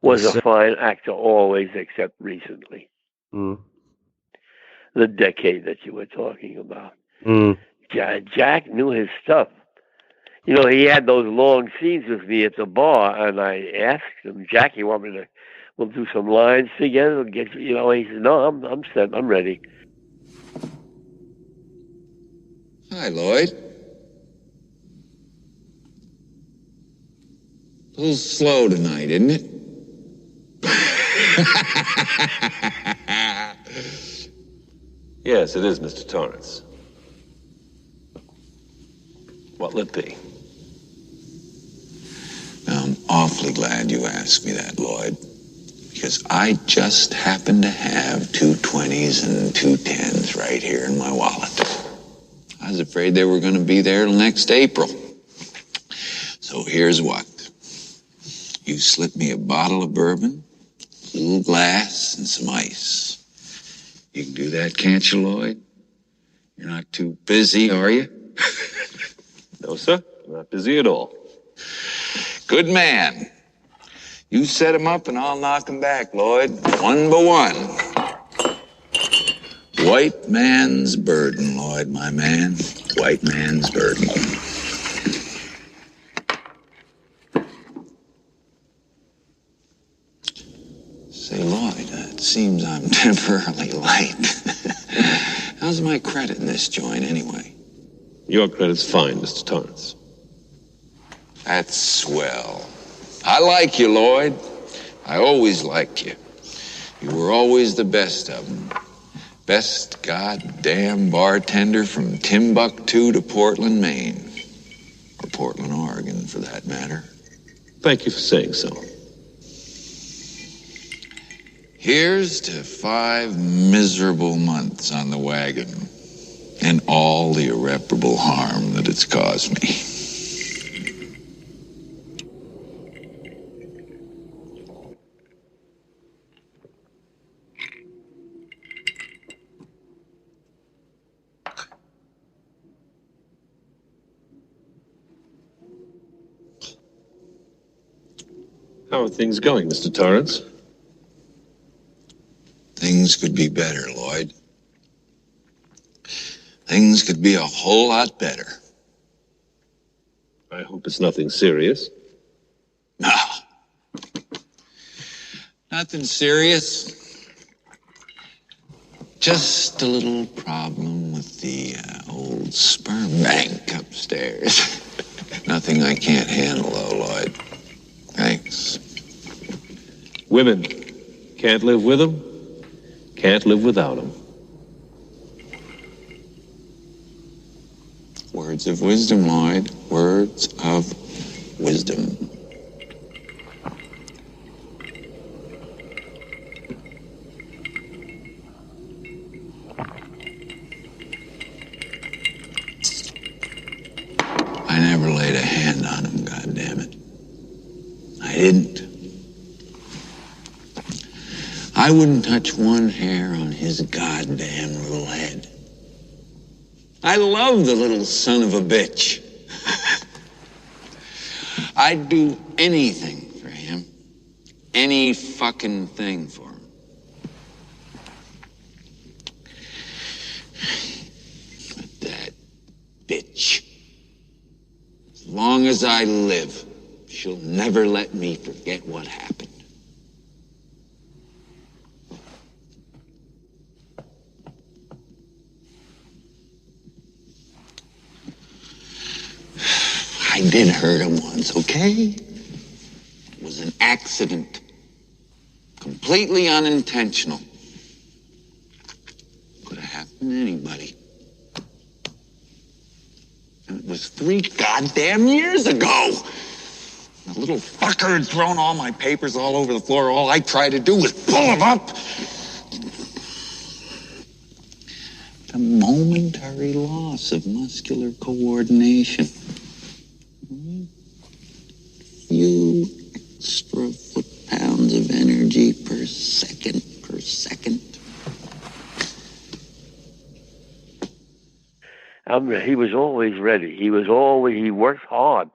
Was a fine actor always, except recently. The decade that you were talking about. Jack knew his stuff. You know, he had those long scenes with me at the bar, and I asked him, "Jack, you want me to? We'll do some lines together." And get he said, "No, I'm set. I'm ready." Hi, Lloyd. A little slow tonight, isn't it? Yes, it is, Mr. Torrance. What'll it be? I'm awfully glad you asked me that, Lloyd, because I just happen to have 2 20s and 2 10s right here in my wallet. I was afraid they were going to be there till next April. So here's what. You slip me a bottle of bourbon, a little glass, and some ice. You can do that, can't you, Lloyd? You're not too busy, are you? No, sir. I'm not busy at all. Good man. You set him up and I'll knock him back, Lloyd. One by one. White man's burden, Lloyd, my man. White man's burden. Say, Lloyd, it seems I'm temporarily light. How's my credit in this joint, anyway? Your credit's fine, Mr. Torrance. That's swell. I like you, Lloyd. I always liked you. You were always the best of them. Best goddamn bartender from Timbuktu to Portland, Maine. Or Portland, Oregon, for that matter. Thank you for saying so. Here's to 5 miserable months on the wagon and all the irreparable harm that it's caused me. How are things going, Mr. Torrance? Things could be better, Lloyd. Things could be a whole lot better. I hope it's nothing serious. No. Nothing serious. Just a little problem with the old sperm bank upstairs. Nothing I can't handle, though, Lloyd. Thanks. Women can't live with them, can't live without them. Words of wisdom, Lloyd. Words of wisdom. I never laid a hand on him, goddammit. I didn't. I wouldn't touch one hair on his goddamn little head. I love the little son of a bitch. I'd do anything for him. Any fucking thing for him. But that bitch, as long as I live, she'll never let me forget what happened. I did hurt him once, okay? It was an accident. Completely unintentional. Could have happened to anybody. And it was 3 goddamn years ago. The little fucker had thrown all my papers all over the floor. All I tried to do was pull them up. The momentary loss of muscular coordination. Few extra foot-pounds of energy per second. He was always ready. He worked hard.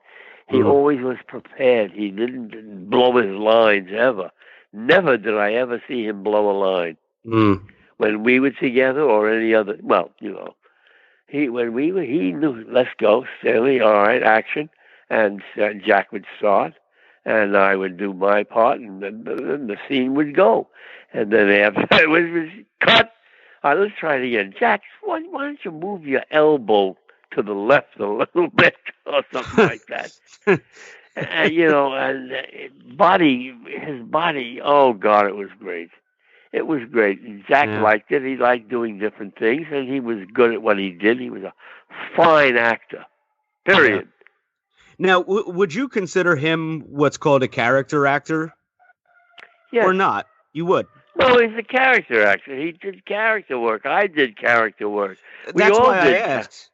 He always was prepared. He didn't blow his lines ever. Never did I ever see him blow a line. When we were together or any other, well, you know, he knew, let's go, Stanley, all right, action. And Jack would start, and I would do my part, and then the scene would go. And then after it was cut, all right, let's try it again. Jack, why don't you move your elbow to the left a little bit or something like that? And, you know, and his body, oh, God, it was great. It was great. And Jack liked it. He liked doing different things, and he was good at what he did. He was a fine actor, period. Yeah. Now, would you consider him what's called a character actor? Yes. Or not? You would? No, he's a character actor. He did character work. I did character work. That's why I asked.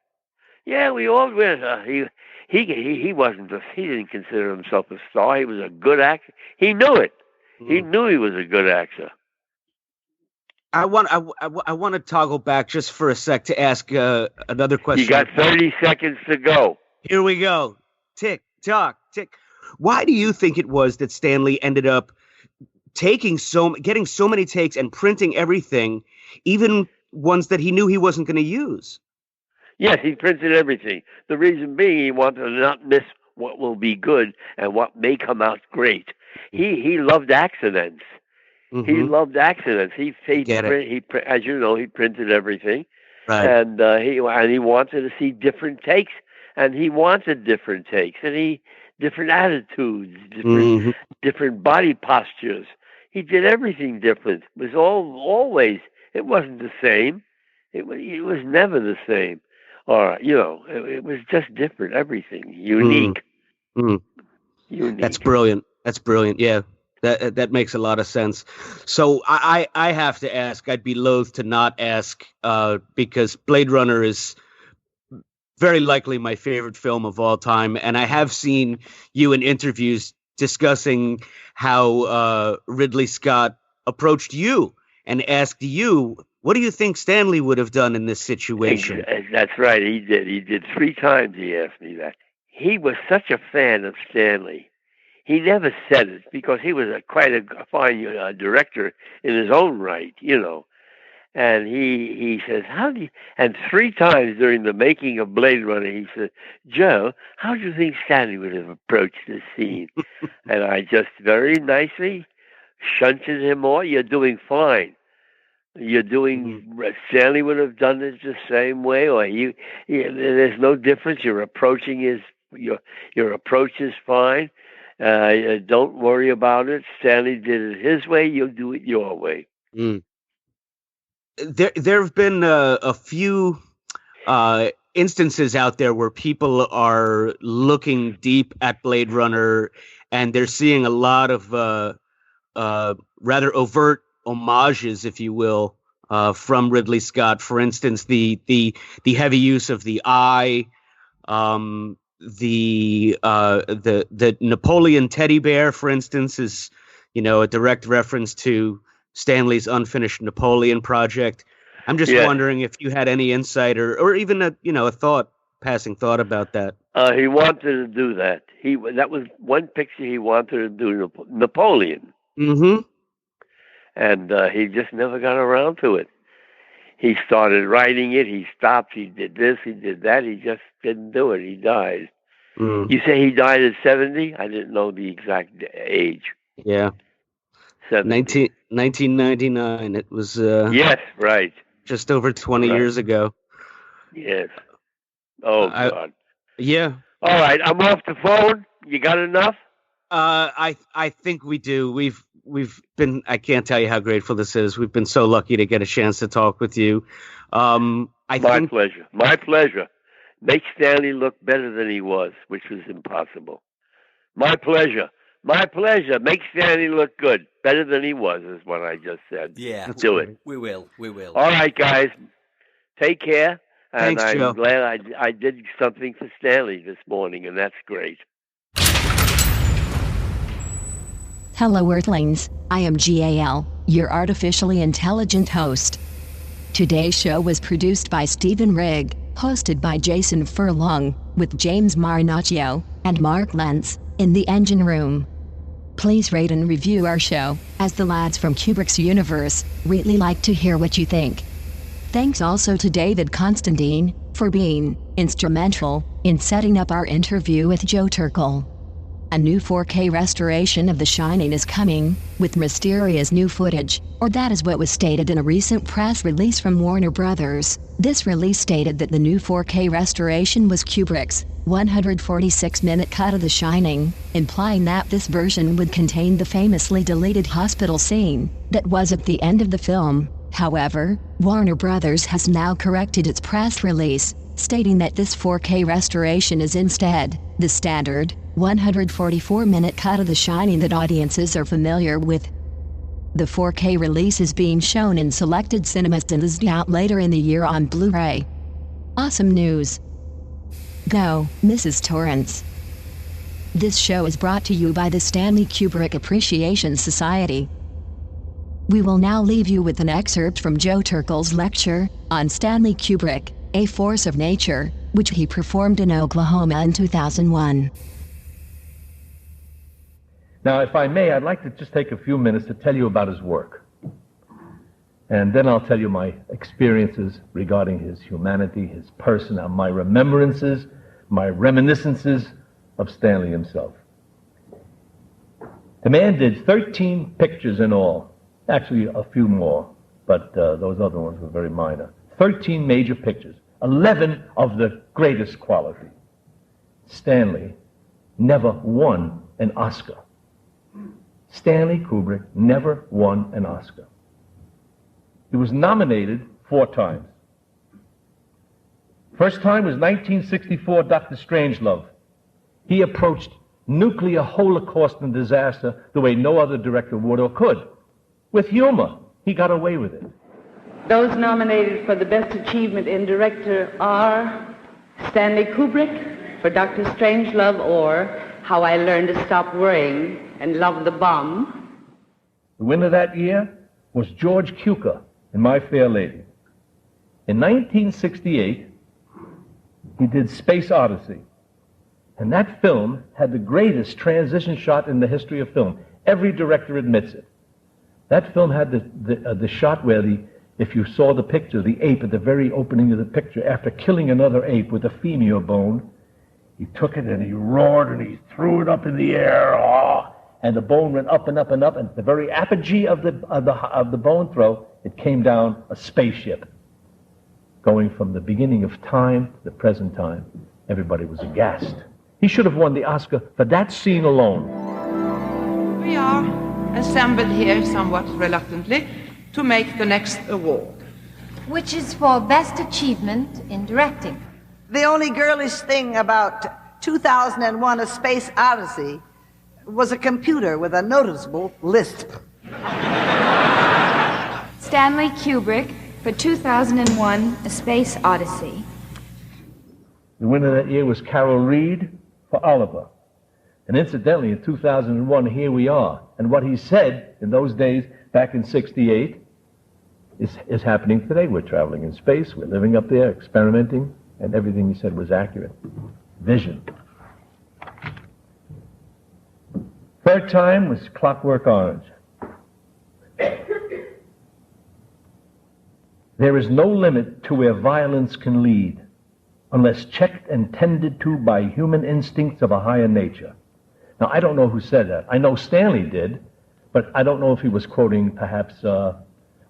Yeah, we all did. He wasn't. He didn't consider himself a star. He was a good actor. He knew it. He knew he was a good actor. I want to toggle back just for a sec to ask another question. You got 30 seconds to go. Here we go. Tick, tock, tick. Why do you think it was that Stanley ended up getting so many takes and printing everything, even ones that he knew he wasn't going to use? Yes, he printed everything. The reason being he wanted to not miss what will be good and what may come out great. He loved accidents. Mm-hmm. He loved accidents. He as you know, he printed everything, right? And he wanted to see different takes, and he wanted different takes, and different attitudes, different body postures. He did everything different. It was always. It wasn't the same. It was never the same. Or it was just different. Everything unique. Unique. That's brilliant. Yeah. That makes a lot of sense. So I have to ask. I'd be loath to not ask because Blade Runner is very likely my favorite film of all time, and I have seen you in interviews discussing how Ridley Scott approached you and asked you, what do you think Stanley would have done in this situation? That's right. He did. He did 3 times. He asked me that. He was such a fan of Stanley. He never said it because he was quite a fine director in his own right, And he says, how do you... And 3 times during the making of Blade Runner, he said, Joe, how do you think Stanley would have approached this scene? And I just very nicely shunted him off. You're doing fine. You're doing. Stanley would have done it the same way, or there's no difference. Your approach is fine. Don't worry about it. Stanley did it his way. You'll do it your way. There have been a few instances out there where people are looking deep at Blade Runner, and they're seeing a lot of rather overt homages, if you will, from Ridley Scott. For instance, the heavy use of the eye, the Napoleon teddy bear, for instance, is a direct reference to Stanley's unfinished Napoleon project. I'm just wondering if you had any insight or even a passing thought about that. He wanted to do that. That was one picture he wanted to do, Napoleon. Mm-hmm. And he just never got around to it. He started writing it. He stopped. He did this. He did that. He just didn't do it. He died. You say he died at 70? I didn't know the exact age. Yeah. 1999. It was... yes, right. Just over 20 years ago. Yes. Oh, God. Yeah. All right. I'm off the phone. You got enough? I think we do. We've been, I can't tell you how grateful this is. We've been so lucky to get a chance to talk with you. My pleasure. My pleasure. Make Stanley look better than he was, which was impossible. My pleasure. My pleasure. Make Stanley look good. Better than he was, is what I just said. Yeah. Let's do it. We will. All right, guys. Take care. And Thanks, Joe. I'm glad I did something for Stanley this morning, and that's great. Hello, Earthlings. I am GAL, your artificially intelligent host. Today's show was produced by Stephen Rigg, hosted by Jason Furlong, with James Marinaccio and Mark Lentz in the engine room. Please rate and review our show, as the lads from Kubrick's Universe really like to hear what you think. Thanks also to David Constantine for being instrumental in setting up our interview with Joe Turkel. A new 4K restoration of The Shining is coming, with mysterious new footage, or that is what was stated in a recent press release from Warner Brothers. This release stated that the new 4K restoration was Kubrick's 146-minute cut of The Shining, implying that this version would contain the famously deleted hospital scene that was at the end of the film. However, Warner Brothers has now corrected its press release, stating that this 4K restoration is instead the standard 144-minute cut of The Shining that audiences are familiar with. The 4K release is being shown in selected cinemas and is out later in the year on Blu-ray. Awesome news. Go, Mrs. Torrance. This show is brought to you by the Stanley Kubrick Appreciation Society. We will now leave you with an excerpt from Joe Turkel's lecture on Stanley Kubrick, A Force of Nature, which he performed in Oklahoma in 2001. Now, if I may, I'd like to just take a few minutes to tell you about his work. And then I'll tell you my experiences regarding his humanity, his person, and my remembrances, my reminiscences of Stanley himself. The man did 13 pictures in all. Actually, a few more, but those other ones were very minor. 13 major pictures, 11 of the greatest quality. Stanley never won an Oscar. Stanley Kubrick never won an Oscar. He was nominated 4 times. First time was 1964, Dr. Strangelove. He approached nuclear holocaust and disaster the way no other director would or could. With humor, he got away with it. Those nominated for the Best Achievement in Director are Stanley Kubrick for Dr. Strangelove, or How I Learned to Stop Worrying and Love the Bomb. The winner that year was George Cukor in My Fair Lady. In 1968, he did Space Odyssey. And that film had the greatest transition shot in the history of film. Every director admits it. That film had the shot where if you saw the picture, the ape at the very opening of the picture, after killing another ape with a femur bone, he took it and he roared and he threw it up in the air, and the bone went up and up and up, and at the very apogee of the bone throw, it came down a spaceship, going from the beginning of time to the present time. Everybody was aghast. He should have won the Oscar for that scene alone. We are assembled here somewhat reluctantly to make the next award, which is for Best Achievement in Directing. The only girlish thing about 2001: A Space Odyssey was a computer with a noticeable lisp. Stanley Kubrick for 2001: A Space Odyssey. The winner that year was Carol Reed for Oliver. And incidentally, in 2001, here we are. And what he said in those days, back in '68, is happening today. We're traveling in space, we're living up there, experimenting, and everything he said was accurate. Vision. Third time was Clockwork Orange. There is no limit to where violence can lead, unless checked and tended to by human instincts of a higher nature. Now, I don't know who said that. I know Stanley did, but I don't know if he was quoting perhaps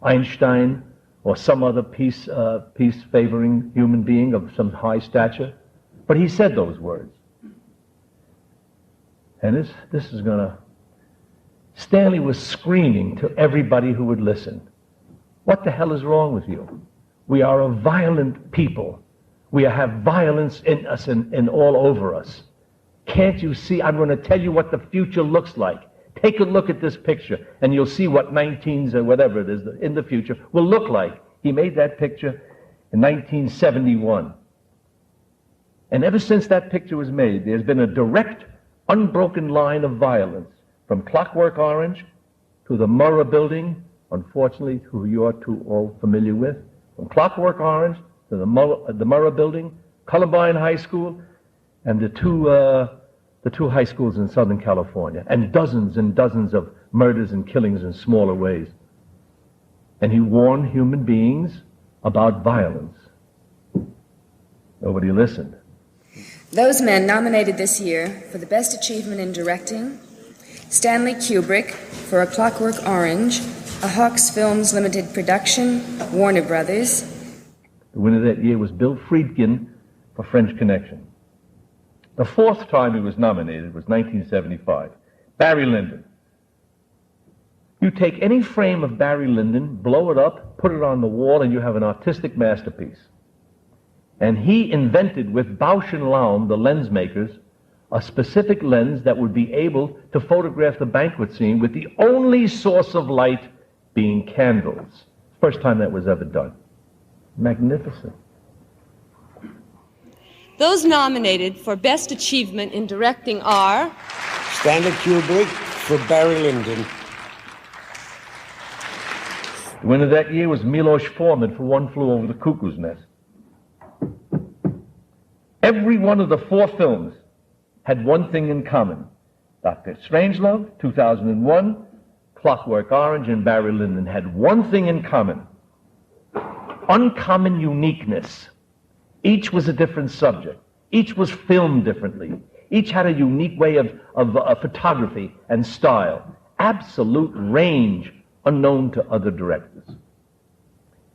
Einstein or some other peace-favoring human being of some high stature. But he said those words. And this is gonna... Stanley was screaming to everybody who would listen. What the hell is wrong with you? We are a violent people. We have violence in us and all over us. Can't you see? I'm going to tell you what the future looks like. Take a look at this picture, and you'll see what 19s or whatever it is in the future will look like. He made that picture in 1971. And ever since that picture was made, there's been a direct, unbroken line of violence from Clockwork Orange to the Murrah Building, unfortunately, who you are too all familiar with, from Clockwork Orange to the Murrah Building, Columbine High School, and the two high schools in Southern California, and dozens of murders and killings in smaller ways. And he warned human beings about violence. Nobody listened. Those men nominated this year for the Best Achievement in Directing: Stanley Kubrick for A Clockwork Orange, a Hawks Films Limited production, Warner Brothers. The winner that year was Bill Friedkin for French Connection. The fourth time he was nominated was 1975. Barry Lyndon. You take any frame of Barry Lyndon, blow it up, put it on the wall, and you have an artistic masterpiece. And he invented with Bausch and Lomb, the lens makers, a specific lens that would be able to photograph the banquet scene with the only source of light being candles. First time that was ever done. Magnificent. Those nominated for Best Achievement in Directing are Stanley Kubrick for Barry Lyndon. The winner that year was Milos Forman for One Flew Over the Cuckoo's Nest. Every one of the four films had one thing in common. Dr. Strangelove, 2001, Clockwork Orange, and Barry Lyndon had one thing in common: uncommon uniqueness. Each was a different subject. Each was filmed differently. Each had a unique way of photography and style. Absolute range unknown to other directors.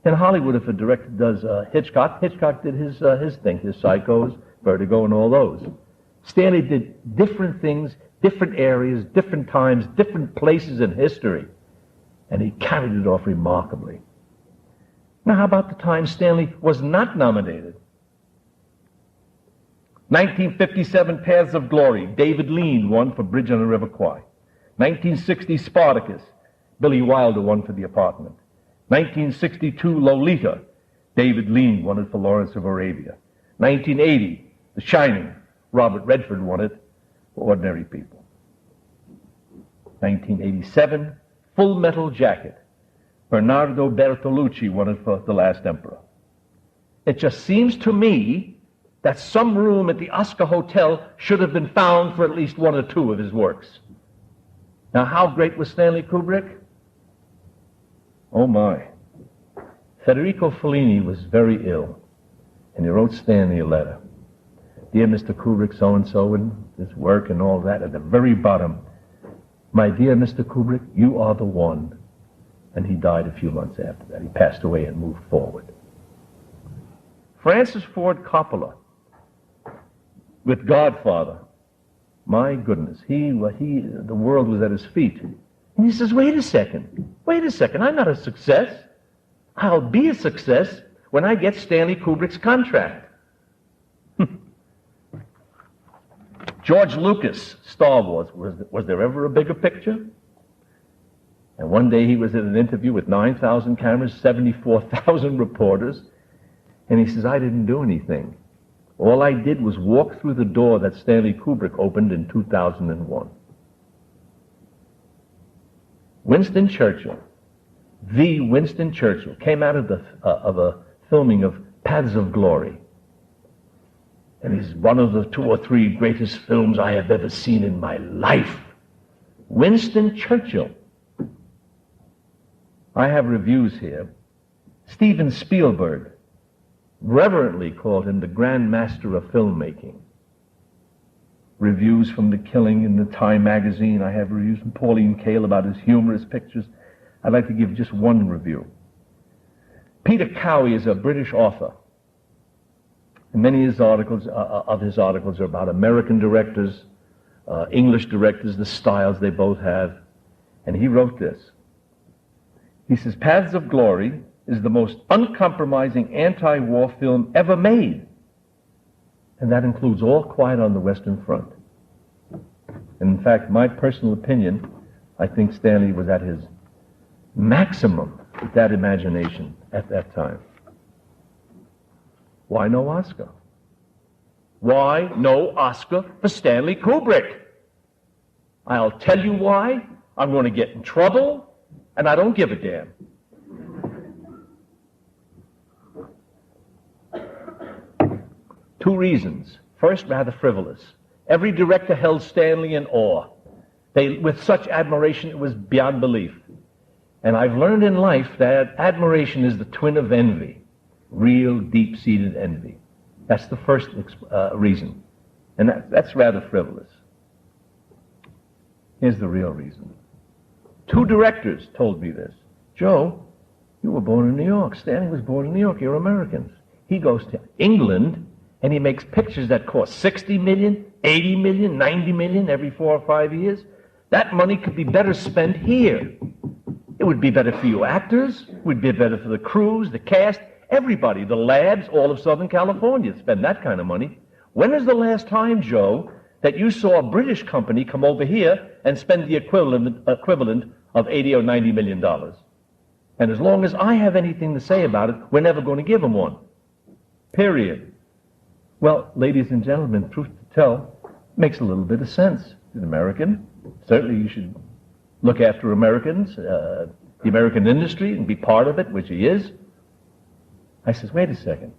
In Hollywood, if a director does Hitchcock did his thing, his Psychos, Vertigo, and all those. Stanley did different things, different areas, different times, different places in history, and he carried it off remarkably. Now, how about the time Stanley was not nominated? 1957, Paths of Glory, David Lean won for Bridge on the River Kwai. 1960, Spartacus, Billy Wilder won for The Apartment. 1962, Lolita, David Lean won it for Lawrence of Arabia. 1980, The Shining, Robert Redford won it for Ordinary People. 1987, Full Metal Jacket, Bernardo Bertolucci won it for The Last Emperor. It just seems to me that some room at the Oscar Hotel should have been found for at least one or two of his works. Now, how great was Stanley Kubrick? Oh my. Federico Fellini was very ill, and he wrote Stanley a letter. Dear Mr. Kubrick, so-and-so, and his work and all that, at the very bottom, my dear Mr. Kubrick, you are the one. And he died a few months after that. He passed away and moved forward. Francis Ford Coppola, with Godfather, my goodness, the world was at his feet. And he says, wait a second, I'm not a success. I'll be a success when I get Stanley Kubrick's contract. George Lucas, Star Wars, was there ever a bigger picture? And one day he was in an interview with 9,000 cameras, 74,000 reporters, and he says, I didn't do anything. All I did was walk through the door that Stanley Kubrick opened in 2001. Winston Churchill, the Winston Churchill, came out of a filming of Paths of Glory. And he's one of the 2 or 3 greatest films I have ever seen in my life. Winston Churchill. I have reviews here. Steven Spielberg reverently called him the Grand Master of filmmaking. Reviews from The Killing in the Time magazine. I have reviews from Pauline Kael about his humorous pictures. I'd like to give just one review. Peter Cowie is a British author. And many of his articles are about American directors, English directors, the styles they both have. And he wrote this. He says, Paths of Glory is the most uncompromising anti-war film ever made. And that includes All Quiet on the Western Front. And in fact, my personal opinion, I think Stanley was at his maximum with that imagination at that time. Why no Oscar? Why no Oscar for Stanley Kubrick? I'll tell you why. I'm going to get in trouble, and I don't give a damn. Two reasons. First, rather frivolous. Every director held Stanley in awe. With such admiration, it was beyond belief. And I've learned in life that admiration is the twin of envy. Real, deep-seated envy. That's the first reason. And that's rather frivolous. Here's the real reason. 2 directors told me this. Joe, you were born in New York. Stanley was born in New York. You're Americans. He goes to England, and he makes pictures that cost 60 million, 80 million, 90 million every 4 or 5 years. That money could be better spent here. It would be better for you actors. It would be better for the crews, the cast, everybody, the labs, all of Southern California spend that kind of money. When is the last time, Joe, that you saw a British company come over here and spend the equivalent of 80 or 90 million dollars? And as long as I have anything to say about it, we're never going to give them one. Period. Well, ladies and gentlemen, truth to tell, makes a little bit of sense. An American, certainly you should look after Americans, the American industry, and be part of it, which he is. I says, wait a second.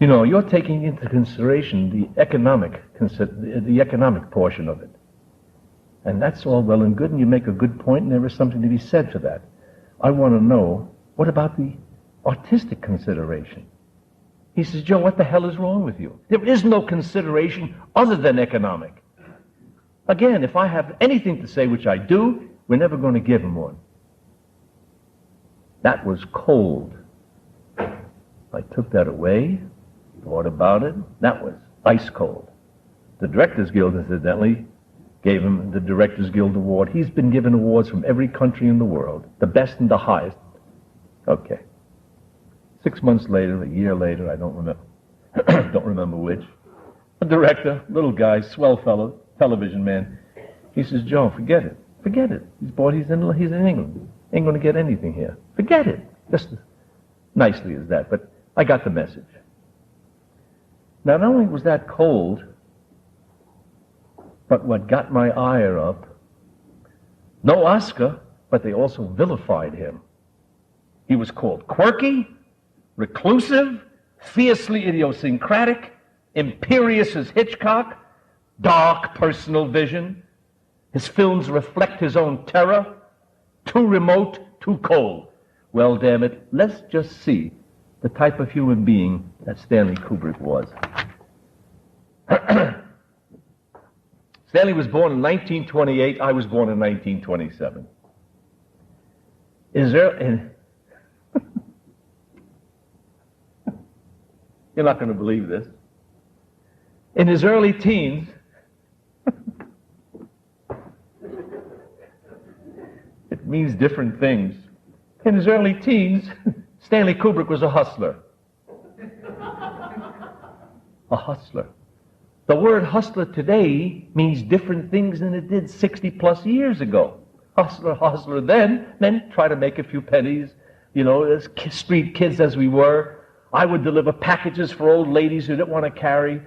You know, you're taking into consideration the economic portion of it. And that's all well and good, and you make a good point, and there is something to be said for that. I want to know, what about the artistic consideration? He says, Joe, what the hell is wrong with you? There is no consideration other than economic. Again, if I have anything to say, which I do, we're never going to give him one. That was cold. I took that away, thought about it. That was ice cold. The Directors Guild, incidentally, gave him the Directors Guild Award. He's been given awards from every country in the world, the best and the highest. Okay. 6 months later, a year later, I don't remember which, a director, little guy, swell fellow, television man, he says, Joe, forget it. Forget it. He's in England. Ain't going to get anything here. Forget it. Just as nicely as that, but I got the message. Not only was that cold, but what got my ire up, no Oscar, but they also vilified him. He was called quirky, reclusive, fiercely idiosyncratic, imperious as Hitchcock, dark personal vision. His films reflect his own terror, too remote, too cold. Well, damn it, let's just see the type of human being that Stanley Kubrick was. Stanley was born in 1928. I was born in 1927. You're not going to believe this. In his early teens, it means different things. In his early teens, Stanley Kubrick was a hustler. A hustler. The word hustler today means different things than it did 60 plus years ago. Hustler then meant try to make a few pennies, as street kids as we were. I would deliver packages for old ladies who didn't want to carry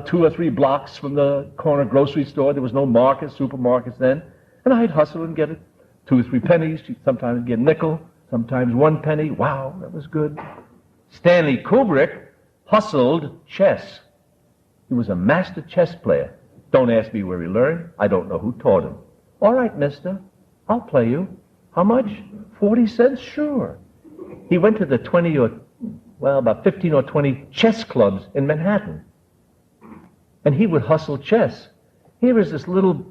2 or 3 blocks from the corner grocery store. There was no supermarkets then. And I'd hustle and get 2 or 3 pennies. Sometimes get a nickel, sometimes 1 penny. Wow, that was good. Stanley Kubrick hustled chess. He was a master chess player. Don't ask me where he learned. I don't know who taught him. All right, mister, I'll play you. How much? 40 cents? Sure. He went to the about 15 or 20 chess clubs in Manhattan. And he would hustle chess. Here is this little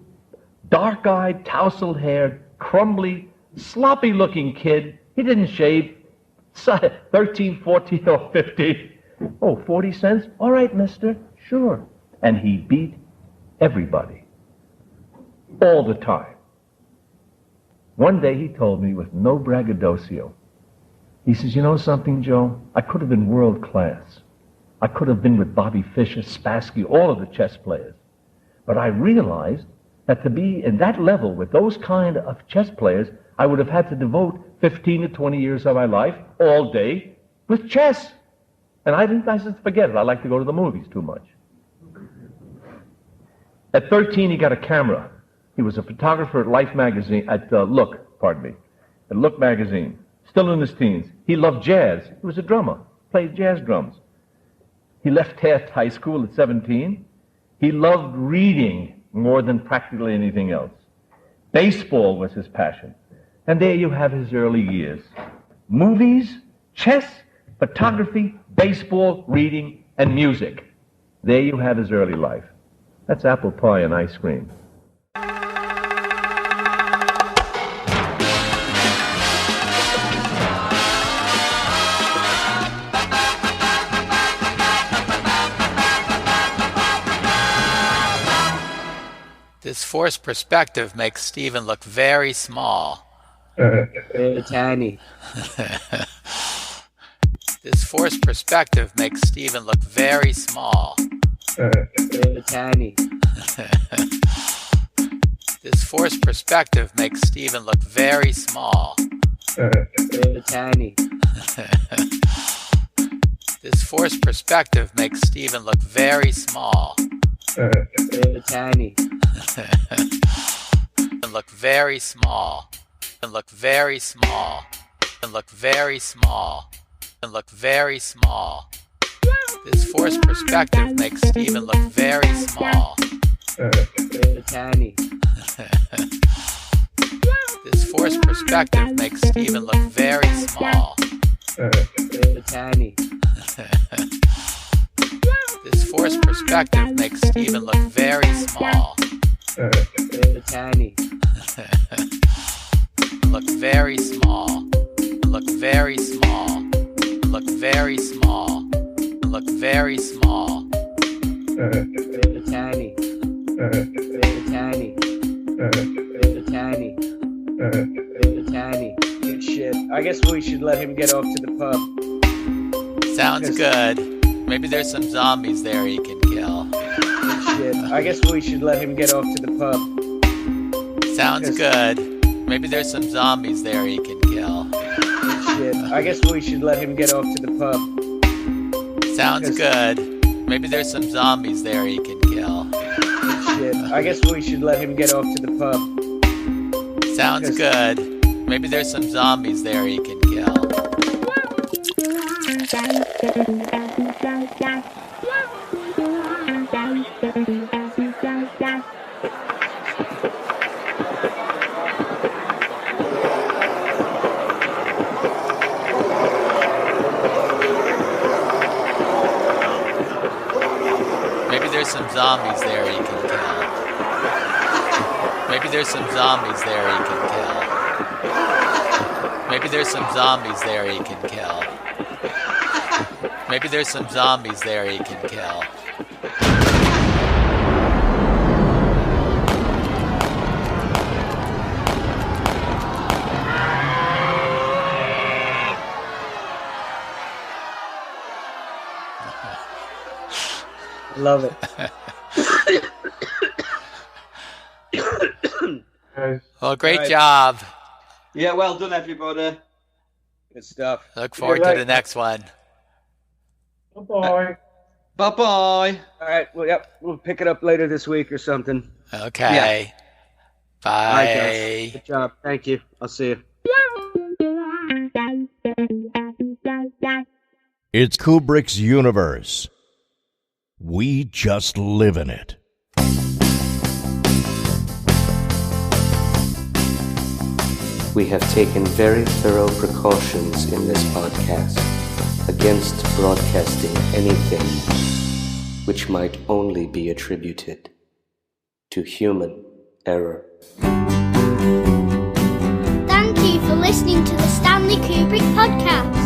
dark-eyed, tousled-haired, crumbly, sloppy-looking kid. He didn't shave. 13, 14, or 15. Oh, 40 cents? All right, mister. Sure. And he beat everybody. All the time. One day he told me with no braggadocio, he says, you know something, Joe? I could have been world class. I could have been with Bobby Fischer, Spassky, all of the chess players. But I realized that to be in that level with those kind of chess players, I would have had to devote 15 to 20 years of my life all day with chess. And I said, forget it. I like to go to the movies too much. At 13, he got a camera. He was a photographer at Look magazine. Still in his teens. He loved jazz. He was a drummer, played jazz drums. He left Taft High School at 17. He loved reading more than practically anything else. Baseball was his passion. And there you have his early years. Movies, chess, photography, baseball, reading, and music. There you have his early life. That's apple pie and ice cream. This forced perspective makes Stephen look very small. Tiny. This forced perspective makes Stephen look very small. Tiny. This forced perspective makes Stephen look very small. Tiny. This forced perspective makes Stephen look very small. Tiny. And look very small. And look very small. And look very small. And look very small. This forced perspective makes Stephen look very small. Tiny. This forced perspective makes Stephen look very small. Tiny. This forced perspective makes Stephen look very small. Tiny. Look very small. Look very small. Look very small. Look very small. Tiny. Tiny. Tiny. Tiny. Good shit. I guess we should let him get off to the pub. Sounds good. Maybe there's some zombies there he can kill. Good shit. I guess we should let him get off to the pub. Sounds good. Maybe there's some zombies there he can kill. Good shit. I guess we should let him get off to the pub. Sounds good. Maybe there's some zombies there he can kill. Good shit. I guess we should let him get off to the pub. Sounds good. Maybe there's some zombies there he can kill. Maybe there's some zombies there he can kill. Maybe there's some zombies there he can kill. Maybe there's some zombies there he can kill. Maybe there's some zombies there he can kill. Love it. Well, great job. Yeah, well done, everybody. Good stuff. Look forward to the next one. Bye-bye. Bye-bye. All right, well, yep, we'll pick it up later this week or something. Okay. Yeah. Bye. All right, guys. Good job. Thank you. I'll see you. It's Kubrick's universe. We just live in it. We have taken very thorough precautions in this podcast against broadcasting anything which might only be attributed to human error. Thank you for listening to the Stanley Kubrick Podcast.